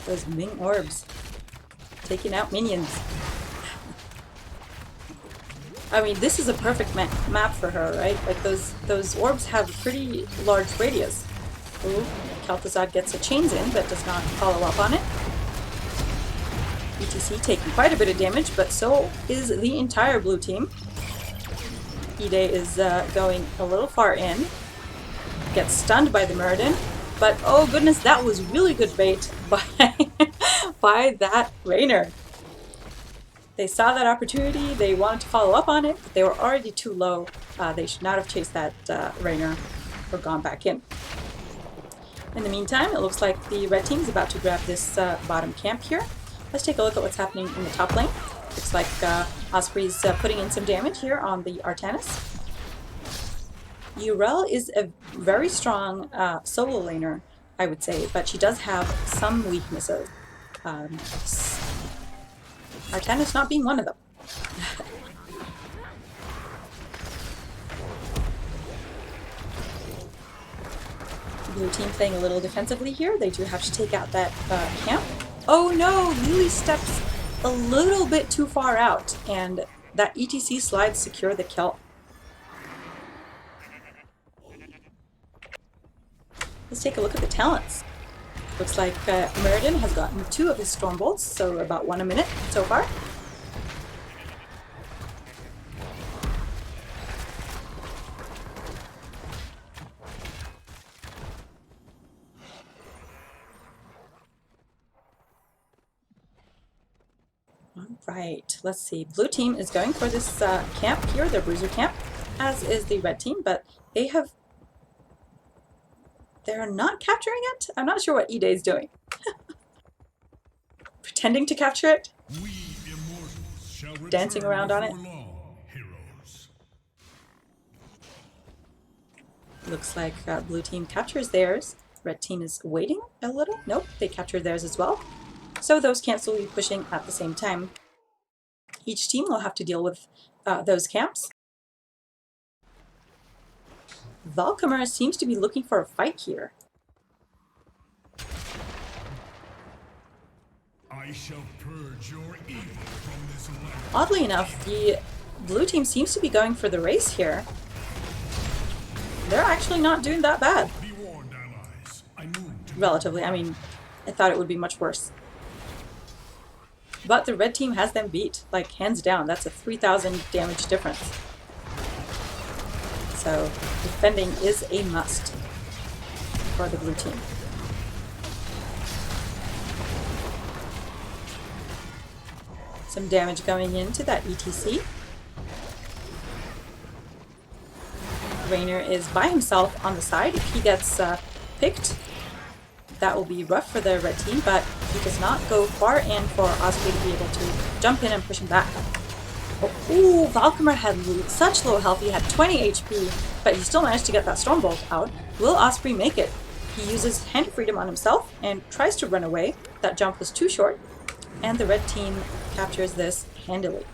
Speaker 1: Those Ming orbs taking out minions. I mean, this is a perfect map for her, right? Like those orbs have a pretty large radius. Ooh, Kel'Thuzad gets a chains in, but does not follow up on it. ETC taking quite a bit of damage, but so is the entire blue team. Ide is going a little far in. Gets stunned by the Mirrodin, but oh goodness, that was really good bait by, by that Raynor. They saw that opportunity, they wanted to follow up on it, but they were already too low. They should not have chased that Rainer or gone back in. In the meantime, it looks like the red team is about to grab this bottom camp here. Let's take a look at what's happening in the top lane. Looks like Osprey's putting in some damage here on the Artanis. Urel is a very strong solo laner, I would say, but she does have some weaknesses. Artanis not being one of them. Blue team playing a little defensively here. They do have to take out that camp. Oh no! Lily steps a little bit too far out, and that ETC slide secure the kill. Let's take a look at the talents. Looks like Meriden has gotten 2 of his Storm Bolts, so about 1 a minute so far. Alright, let's see. Blue team is going for this camp here, the Bruiser camp, as is the red team, but they're not capturing it? I'm not sure what E-Day is doing. Pretending to capture it?
Speaker 3: We immortals shall
Speaker 1: Dancing around on it?
Speaker 3: long, heroes.
Speaker 1: Looks like blue team captures theirs. Red team is waiting a little. Nope, they captured theirs as well. So those camps will be pushing at the same time. Each team will have to deal with those camps. Valkymer seems to be looking for a fight here.
Speaker 3: I shall purge your evil from this land.
Speaker 1: Oddly enough, the blue team seems to be going for the race here. They're actually not doing that bad.
Speaker 3: Be warned, allies. I moved to
Speaker 1: Relatively, I mean, I thought it would be much worse. But the red team has them beat, like hands down. That's a 3,000 damage difference. So defending is a must for the blue team. Some damage going into that ETC. Rainer is by himself on the side. If he gets picked, that will be rough for the red team, but he does not go far in for Osprey to be able to jump in and push him back. Oh, Valkymer had such low health. He had 20 HP, but he still managed to get that Stormbolt out. Will Osprey make it? He uses Hand of Freedom on himself and tries to run away. That jump was too short, and the red team captures this handily.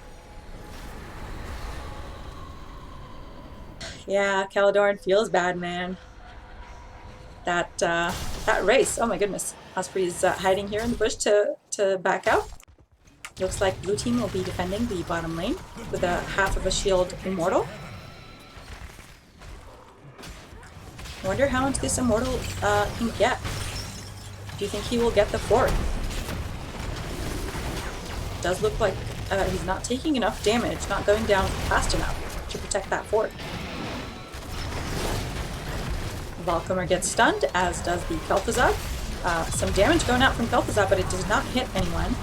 Speaker 1: Yeah, Caledorn feels bad, man. That race, oh my goodness. Osprey's hiding here in the bush to back out. Looks like blue team will be defending the bottom lane with a half of a shield immortal. I wonder how much this immortal can get. Do you think he will get the fort? Does look like he's not taking enough damage, not going down fast enough to protect that fort. Valkymer gets stunned, as does the Kel'Thuzad. Some damage going out from Kel'Thuzad, but it does not hit anyone.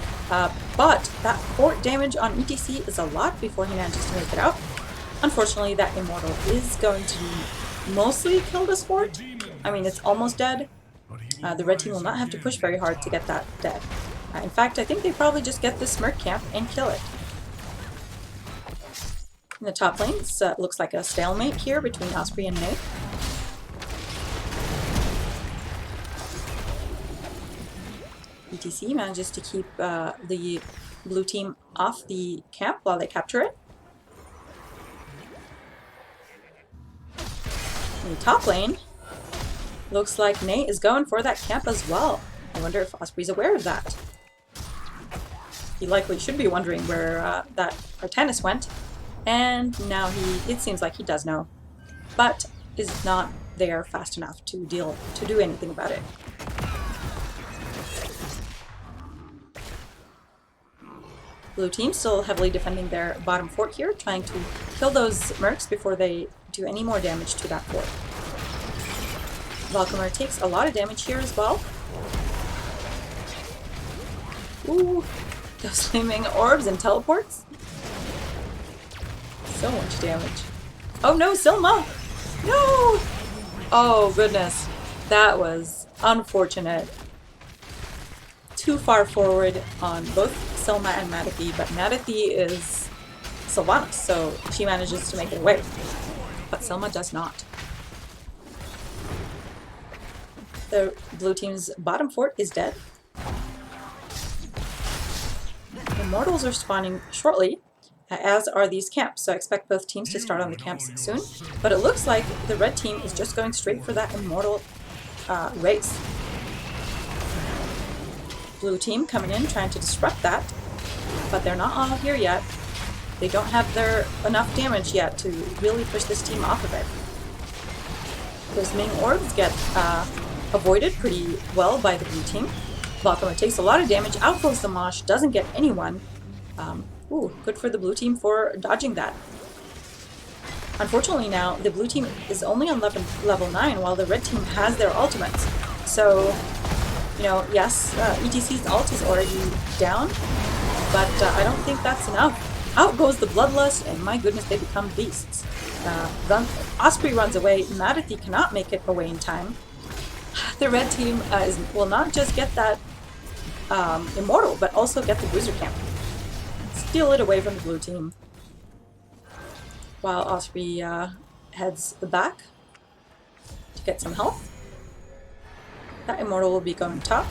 Speaker 1: But that fort damage on ETC is a lot before he manages to make it out. Unfortunately, that immortal is going to mostly kill this fort. I mean, it's almost dead. The red team will not have to push very hard to get that dead. In fact, I think they probably just get this Smirk camp and kill it. In the top lane, it looks like a stalemate here between Osprey and Nate. ETC manages to keep the blue team off the camp while they capture it. In the top lane, looks like Nate is going for that camp as well. I wonder if Osprey's aware of that. He likely should be wondering where that Artanis went, and now it seems like he does know, but is not there fast enough to do anything about it. Blue team still heavily defending their bottom fort here, trying to kill those mercs before they do any more damage to that fort. Valkymer takes a lot of damage here as well. Ooh, Those flaming orbs and teleports. So much damage. Oh no, Silma! No! Oh goodness. That was unfortunate. Too far forward on both Silma and Manatee, but Manatee is Sylvanas, so she manages to make it away. But Silma does not. The blue team's bottom fort is dead. Immortals are spawning shortly, as are these camps, so I expect both teams to start on the camps soon. But it looks like the red team is just going straight for that immortal race. Blue team coming in, trying to disrupt that, but they're not all here yet. They don't have enough damage yet to really push this team off of it. Those main orbs get avoided pretty well by the blue team. Valkyrie takes a lot of damage, out goes the Mosh, doesn't get anyone. Ooh, good for the blue team for dodging that. Unfortunately now, the blue team is only on level 9 while the red team has their ultimates. So, you know, yes, ETC's ult is already down, but I don't think that's enough. Out goes the Bloodlust, and my goodness, they become beasts. Osprey runs away, Manatee cannot make it away in time. The red team will not just get that immortal, but also get the bruiser camp. Steal it away from the blue team. While Osprey heads back to get some health. That immortal will be going top.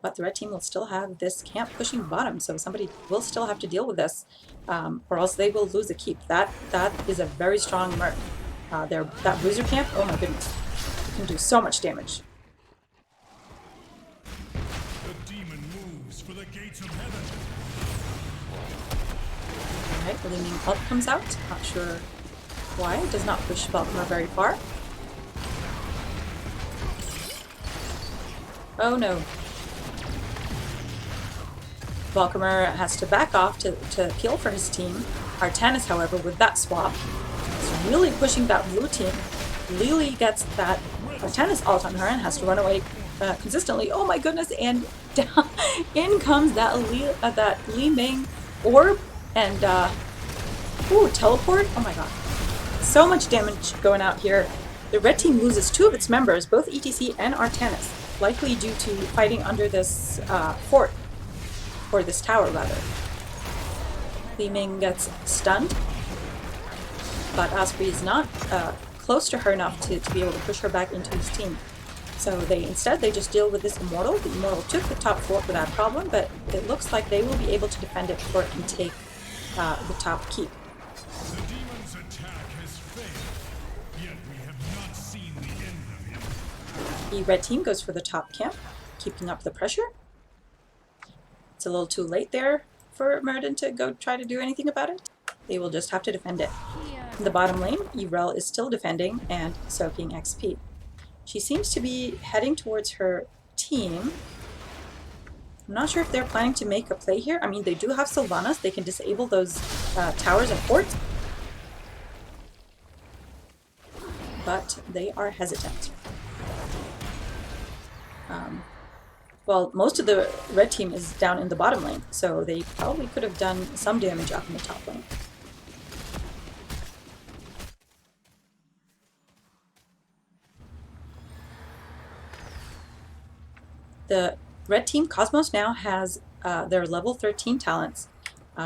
Speaker 1: But the red team will still have this camp pushing bottom, so somebody will still have to deal with this, or else they will lose a keep. That is a very strong merc. That bruiser camp, oh my goodness, it can do so much damage.
Speaker 3: The demon moves for the gates of heaven.
Speaker 1: Alright, the Leaning Ult comes out. Not sure why. It does not push Valkyrie very far. Oh no. Valkyrie has to back off to kill for his team. Artanis, however, with that swap, is really pushing that blue team. Lily gets that Artanis ult on her and has to run away consistently. Oh my goodness, and down, in comes that Li Ming orb and ooh, teleport. Oh my god. So much damage going out here. The red team loses 2 of its members, both ETC and Artanis, likely due to fighting under this fort. Or this tower, rather. Li Ming gets stunned, but Osprey is not close to her enough to be able to push her back into his team. So instead they just deal with this immortal. The immortal took the top fort without problem, but it looks like they will be able to defend it before it can take the top keep.
Speaker 3: The demon's attack has failed, yet we have not seen the end of him.
Speaker 1: The red team goes for the top camp, keeping up the pressure. It's a little too late there for Meriden to go try to do anything about it. They will just have to defend it. In the bottom lane, Evrel is still defending and soaking XP. She seems to be heading towards her team. I'm not sure if they're planning to make a play here. I mean, they do have Sylvanas. They can disable those towers and forts. But they are hesitant. Well, most of the red team is down in the bottom lane, so they probably could have done some damage up in the top lane. The red team, Cosmos, now has their level 13 talents,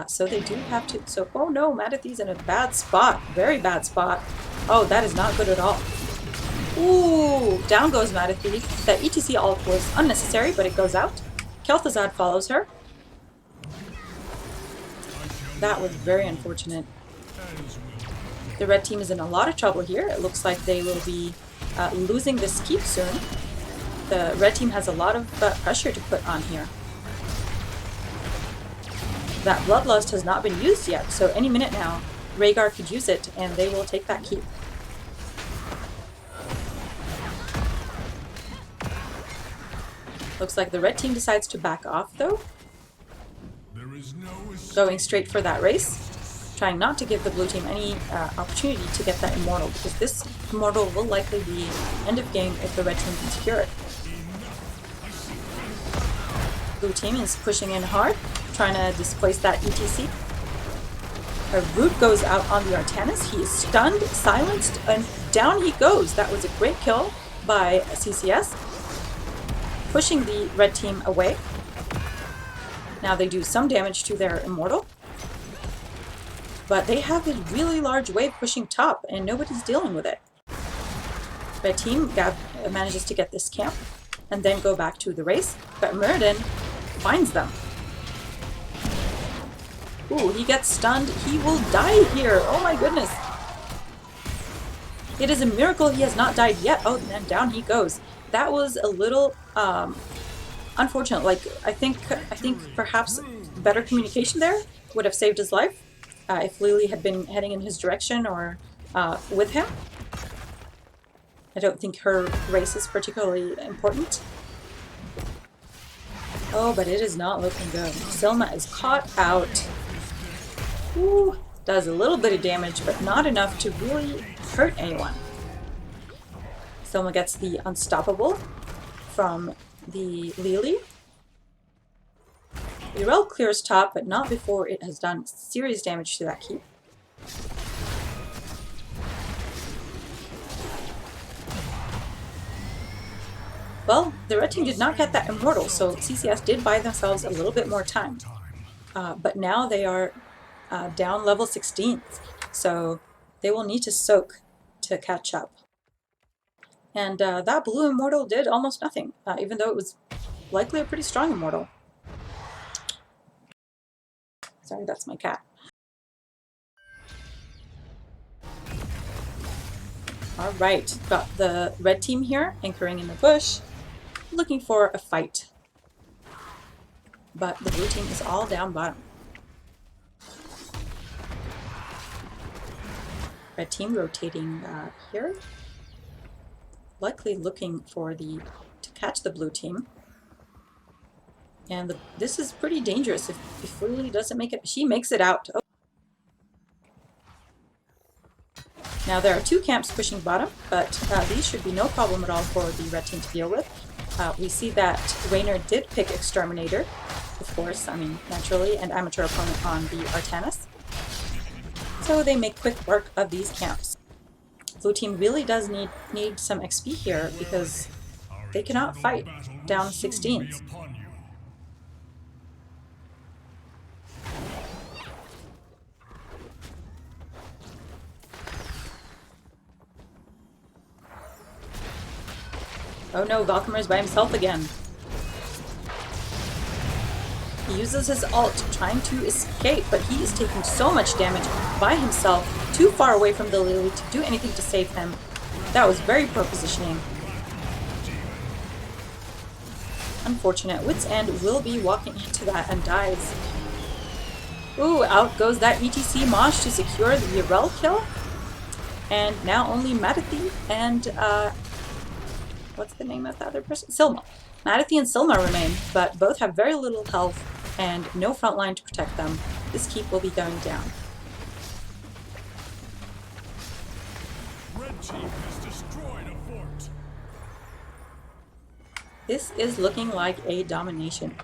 Speaker 1: so they do have to... So, oh no, Manathee's in a bad spot, very bad spot. Oh, that is not good at all. Ooh, down goes Manatee. That ETC ult was unnecessary, but it goes out. Kel'Thuzad follows her. That was very unfortunate. The red team is in a lot of trouble here. It looks like they will be losing this keep soon. The red team has a lot of pressure to put on here. That Bloodlust has not been used yet, so any minute now, Rhaegar could use it, and they will take that keep. Looks like the red team decides to back off, though. Going straight for that race. Trying not to give the blue team any opportunity to get that immortal, because this immortal will likely be end of game if the red team can secure it. Blue team is pushing in hard, trying to displace that ETC. A root goes out on the Artanis. He is stunned, silenced, and down he goes. That was a great kill by CCS, pushing the red team away. Now they do some damage to their Immortal, but they have a really large wave pushing top, and nobody's dealing with it. Red team manages to get this camp, and then go back to the race, but Muradin finds them. Ooh, he gets stunned. He will die here. Oh my goodness. It is a miracle he has not died yet. Oh, and down he goes. That was a little unfortunate. Like, I think perhaps better communication there would have saved his life if Lily had been heading in his direction or with him. I don't think her race is particularly important. Oh, but it is not looking good. Selma is caught out. Ooh, does a little bit of damage, but not enough to really hurt anyone. Selma gets the Unstoppable from the Lily. Urel clears top, but not before it has done serious damage to that keep. Well, the red team did not get that Immortal, so CCS did buy themselves a little bit more time. But now they are down level 16th, so they will need to soak to catch up. And that blue Immortal did almost nothing, even though it was likely a pretty strong Immortal. Sorry, that's my cat. Alright, got the red team here, anchoring in the bush, looking for a fight. But the blue team is all down bottom. Red team rotating here, likely looking for to catch the blue team. And this is pretty dangerous if Lily doesn't make it. She makes it out. Oh. Now there are two camps pushing bottom, but these should be no problem at all for the red team to deal with. We see that Raynor did pick Exterminator, of course, I mean, naturally, and amateur opponent on the Artanis. So they make quick work of these camps. Blue team really does need some XP here because they cannot fight down 16s. Oh no, Valkymer is by himself again. He uses his ult, trying to escape, but he is taking so much damage by himself, too far away from the Lily to do anything to save him. That was very poor positioning. Unfortunate. Wit's End will be walking into that and dies. Ooh, out goes that ETC Mosh to secure the Urel kill. And now only Matathi and, what's the name of the other person? Silma. Matathi and Silma remain, but both have very little health and no front line to protect them. This keep will be going down.
Speaker 3: Red team has destroyed a fort.
Speaker 1: This is looking like a domination,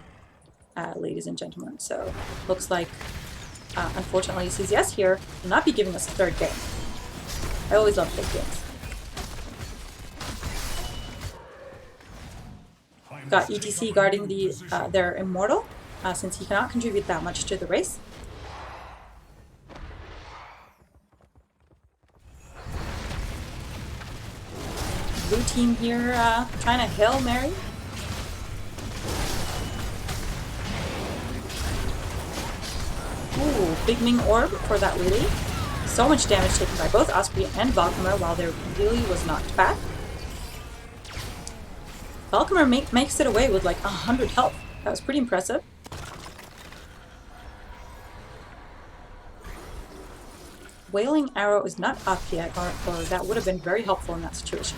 Speaker 1: ladies and gentlemen. So, looks like, unfortunately, CCS here will not be giving us a third game. I always love big games. Got ETC guarding their Immortal, since he cannot contribute that much to the race. Blue team here trying to Hail Mary. Ooh, Big Ming Orb for that Lily. So much damage taken by both Osprey and Valkymer while their Lily was knocked back. Valkymer makes it away with like 100 health. That was pretty impressive. Wailing Arrow is not up yet, or that would have been very helpful in that situation.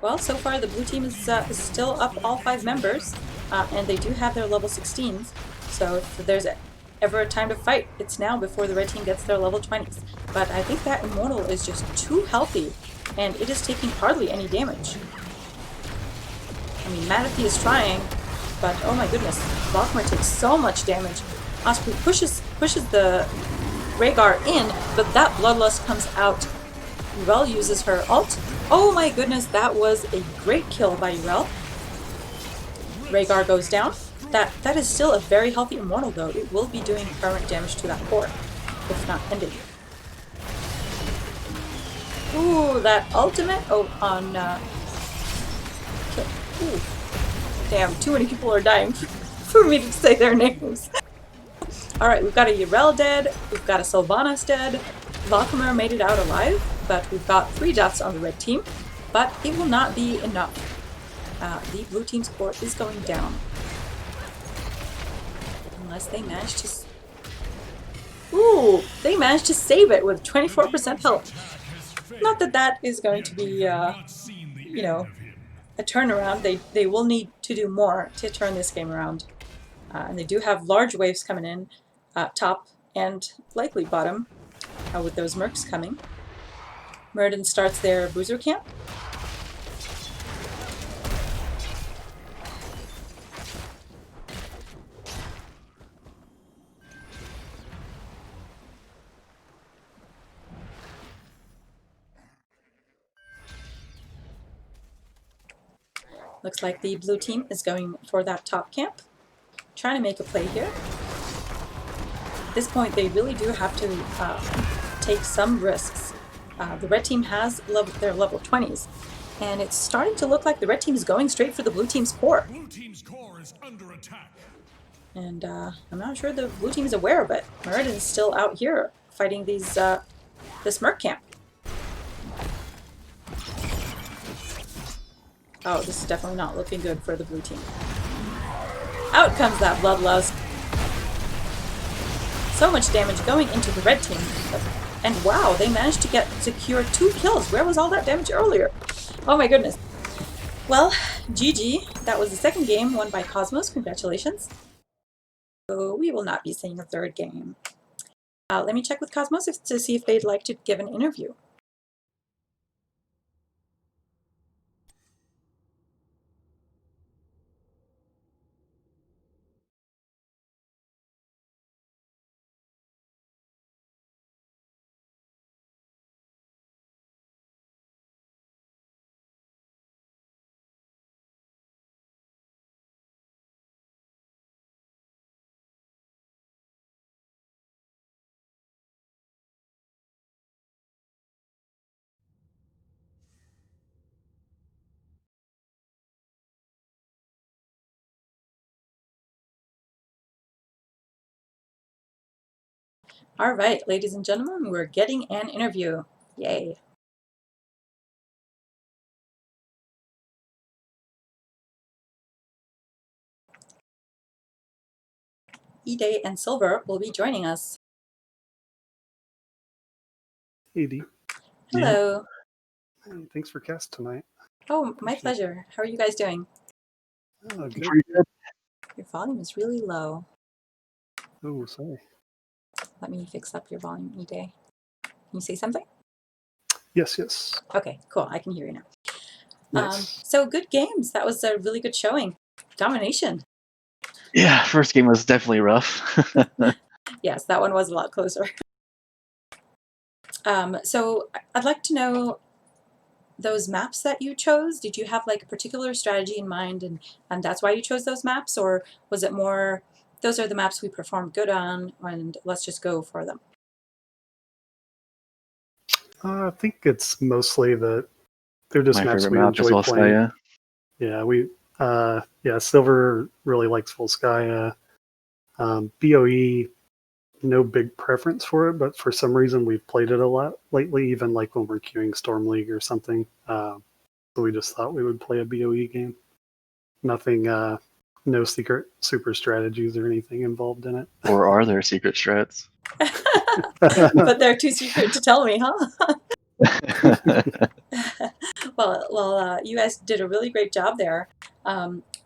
Speaker 1: Well, so far the blue team is still up all 5 members, and they do have their level 16s, so if there's ever a time to fight, it's now before the red team gets their level 20s. But I think that Immortal is just too healthy, and it is taking hardly any damage. I mean, Manaphy is trying, but oh my goodness, Valkmar takes so much damage. Osprey pushes the Rhaegar in, but that Bloodlust comes out. Yrel uses her ult. Oh my goodness, that was a great kill by Yrel. Rhaegar goes down. That is still a very healthy Immortal though. It will be doing permanent damage to that core, if not ended. Ooh, that ultimate on ooh. Damn, too many people are dying for me to say their names. Alright, we've got a Yrel dead, we've got a Sylvanas dead, Valkmar made it out alive, but we've got 3 deaths on the red team, but it will not be enough. The blue team's core is going down. Unless they manage to... Ooh! They managed to save it with 24% health. Not that that is going to be, you know, a turnaround. They will need to do more to turn this game around. And they do have large waves coming in, top and likely bottom, with those mercs coming. Muradin starts their bruiser camp. Looks like the blue team is going for that top camp. Trying to make a play here. At this point, they really do have to take some risks. The red team has their level 20s, and it's starting to look like the red team is going straight for the blue team's core.
Speaker 3: Blue team's core is under attack.
Speaker 1: And I'm not sure the blue team is aware of it. Muradin's still out here fighting these this merc camp. Oh, this is definitely not looking good for the blue team. Out comes that Bloodlust. So much damage going into the red team. And wow, they managed to secure 2 kills. Where was all that damage earlier? Oh my goodness. Well, GG. That was the second game won by Cosmos. Congratulations. So we will not be seeing a third game. Let me check with Cosmos to see if they'd like to give an interview. All right, ladies and gentlemen, we're getting an interview. Yay. E-Day and Silver will be joining us.
Speaker 4: Hey, Dee.
Speaker 1: Hello.
Speaker 4: Hey, thanks for cast tonight.
Speaker 1: Oh, my pleasure. How are you guys doing?
Speaker 4: Oh, good.
Speaker 5: Pretty good.
Speaker 1: Your volume is really low.
Speaker 4: Oh, sorry.
Speaker 1: Let me fix up your volume, E-Day. Can you say something?
Speaker 4: Yes.
Speaker 1: Okay, cool. I can hear you now.
Speaker 4: Nice.
Speaker 1: So good games. That was a really good showing. Domination.
Speaker 5: Yeah, first game was definitely rough.
Speaker 1: Yes, that one was a lot closer. So I'd like to know those maps that you chose. Did you have like a particular strategy in mind and that's why you chose those maps? Or was it more, those are the maps we performed good on and let's just go for them?
Speaker 4: I think it's mostly that they're just
Speaker 5: My
Speaker 4: maps
Speaker 5: favorite
Speaker 4: we
Speaker 5: map is
Speaker 4: enjoy playing.
Speaker 5: Volskaya.
Speaker 4: Yeah, Silver really likes Volskaya. BOE, no big preference for it, but for some reason we've played it a lot lately, even like when we're queuing Storm League or something. So we just thought we would play a BOE game. Nothing, no secret super strategies or anything involved in it.
Speaker 5: Or are there secret strats?
Speaker 1: But they're too secret to tell me, huh? Well, you guys did a really great job there.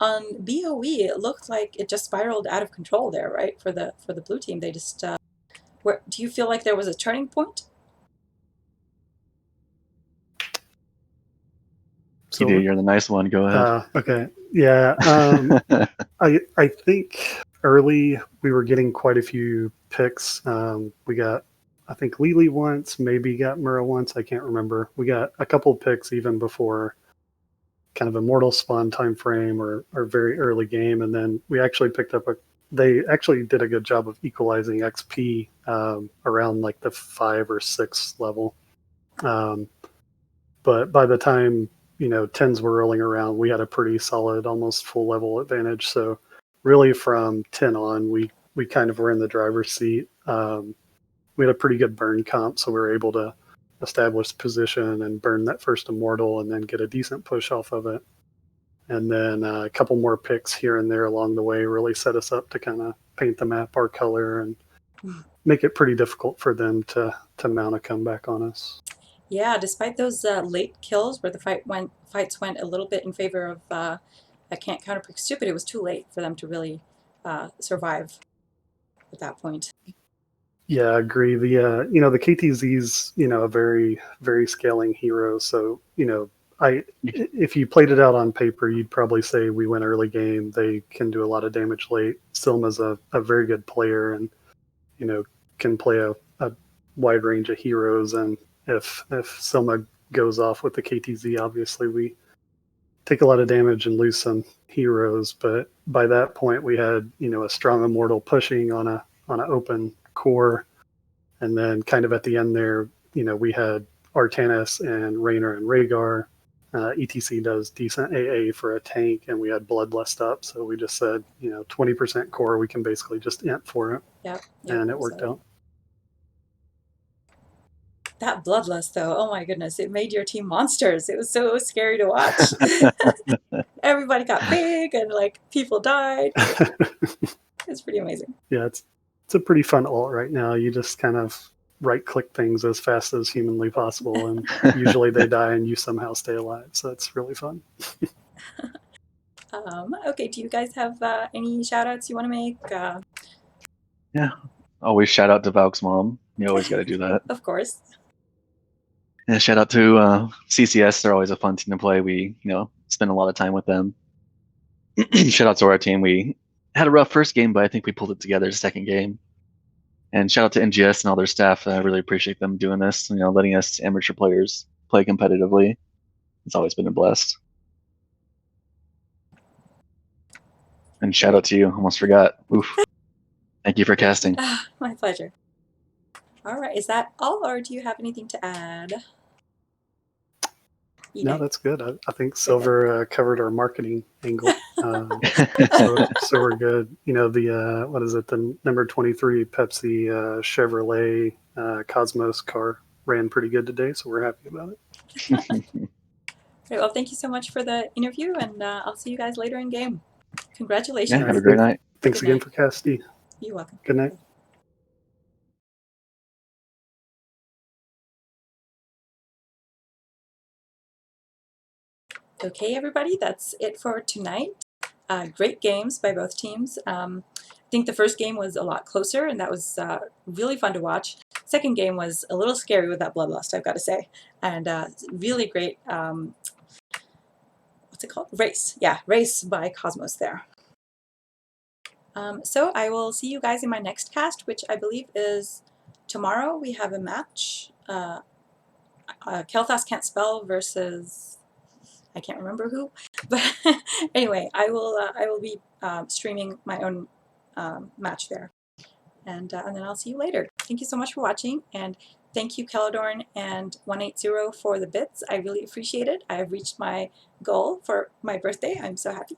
Speaker 1: On BOE, it looked like it just spiraled out of control there, right? For the blue team, they just. Do you feel like there was a turning point?
Speaker 5: You do.
Speaker 4: So,
Speaker 5: You're the nice one. Go ahead.
Speaker 4: okay, yeah. I think early we were getting quite a few picks. We got, I think Lily once, maybe got Mura once. I can't remember. We got a couple picks even before kind of Immortal Spawn time frame or very early game, and then we actually picked up a. They actually did a good job of equalizing XP around like the 5 or 6 level. But by the time tens were rolling around, we had a pretty solid, almost full level advantage. So really, from 10 on, we kind of were in the driver's seat. We had a pretty good burn comp, so we were able to establish position and burn that first immortal, and then get a decent push off of it. And then a couple more picks here and there along the way really set us up to kind of paint the map our color and make it pretty difficult for them to mount a comeback on us.
Speaker 1: Yeah, despite those late kills where the fights went a little bit in favor of I can't counterpick stupid, it was too late for them to really survive at that point.
Speaker 4: Yeah, I agree. The KTZ's a very very scaling hero. So if you played it out on paper, you'd probably say we win early game. They can do a lot of damage late. Silma's a very good player, and can play a wide range of heroes. And if Silma goes off with the KTZ, obviously we take a lot of damage and lose some heroes. But by that point, we had a strong immortal pushing on an open core, and then kind of at the end there, we had Artanis and Raynor and Rhaegar. ETC does decent AA for a tank, and we had Bloodlust up, so we just said 20% core, we can basically just int for it.
Speaker 1: Yep,
Speaker 4: And it worked out.
Speaker 1: That Bloodlust, though, oh my goodness, it made your team monsters. It was so scary to watch. Everybody got big, and like people died. It's pretty amazing.
Speaker 4: Yeah, it's a pretty fun ult right now. You just kind of right-click things as fast as humanly possible, and usually they die and you somehow stay alive. So it's really fun.
Speaker 1: Okay, do you guys have any shout-outs you want to make?
Speaker 5: Yeah, always shout out to Valk's mom. You always got to do that.
Speaker 1: Of course.
Speaker 5: Yeah, shout out to CCS. They're always a fun team to play. We spend a lot of time with them. Shout out to our team. We had a rough first game, but I think we pulled it together second game. And shout out to NGS and all their staff. I really appreciate them doing this. Letting us amateur players play competitively. It's always been a blast. And shout out to you. Almost forgot. Oof. Thank you for casting.
Speaker 1: My pleasure. All right, is that all, or do you have anything to add?
Speaker 4: No, that's good. I think Silver covered our marketing angle, so we're good. The what is it? The number 23 Pepsi Chevrolet Cosmos car ran pretty good today, so we're happy about it.
Speaker 1: Okay, well, thank you so much for the interview, and I'll see you guys later in game. Congratulations.
Speaker 5: Yeah, have a great night.
Speaker 4: Thanks again for casting.
Speaker 1: You're welcome.
Speaker 4: Good night.
Speaker 1: Okay, everybody, that's it for tonight. Great games by both teams. I think the first game was a lot closer, and that was really fun to watch. Second game was a little scary with that Bloodlust, I've got to say. And really great, what's it called? Race. Yeah, Race by Cosmos there. So I will see you guys in my next cast, which I believe is tomorrow. We have a match. Kel'Thas Can't Spell versus... I can't remember who, but anyway, I will be streaming my own match there, and then I'll see you later. Thank you so much for watching, and thank you Caledorn and 180 for the bits. I really appreciate it. I have reached my goal for my birthday. I'm so happy.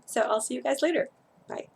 Speaker 1: So I'll see you guys later. Bye.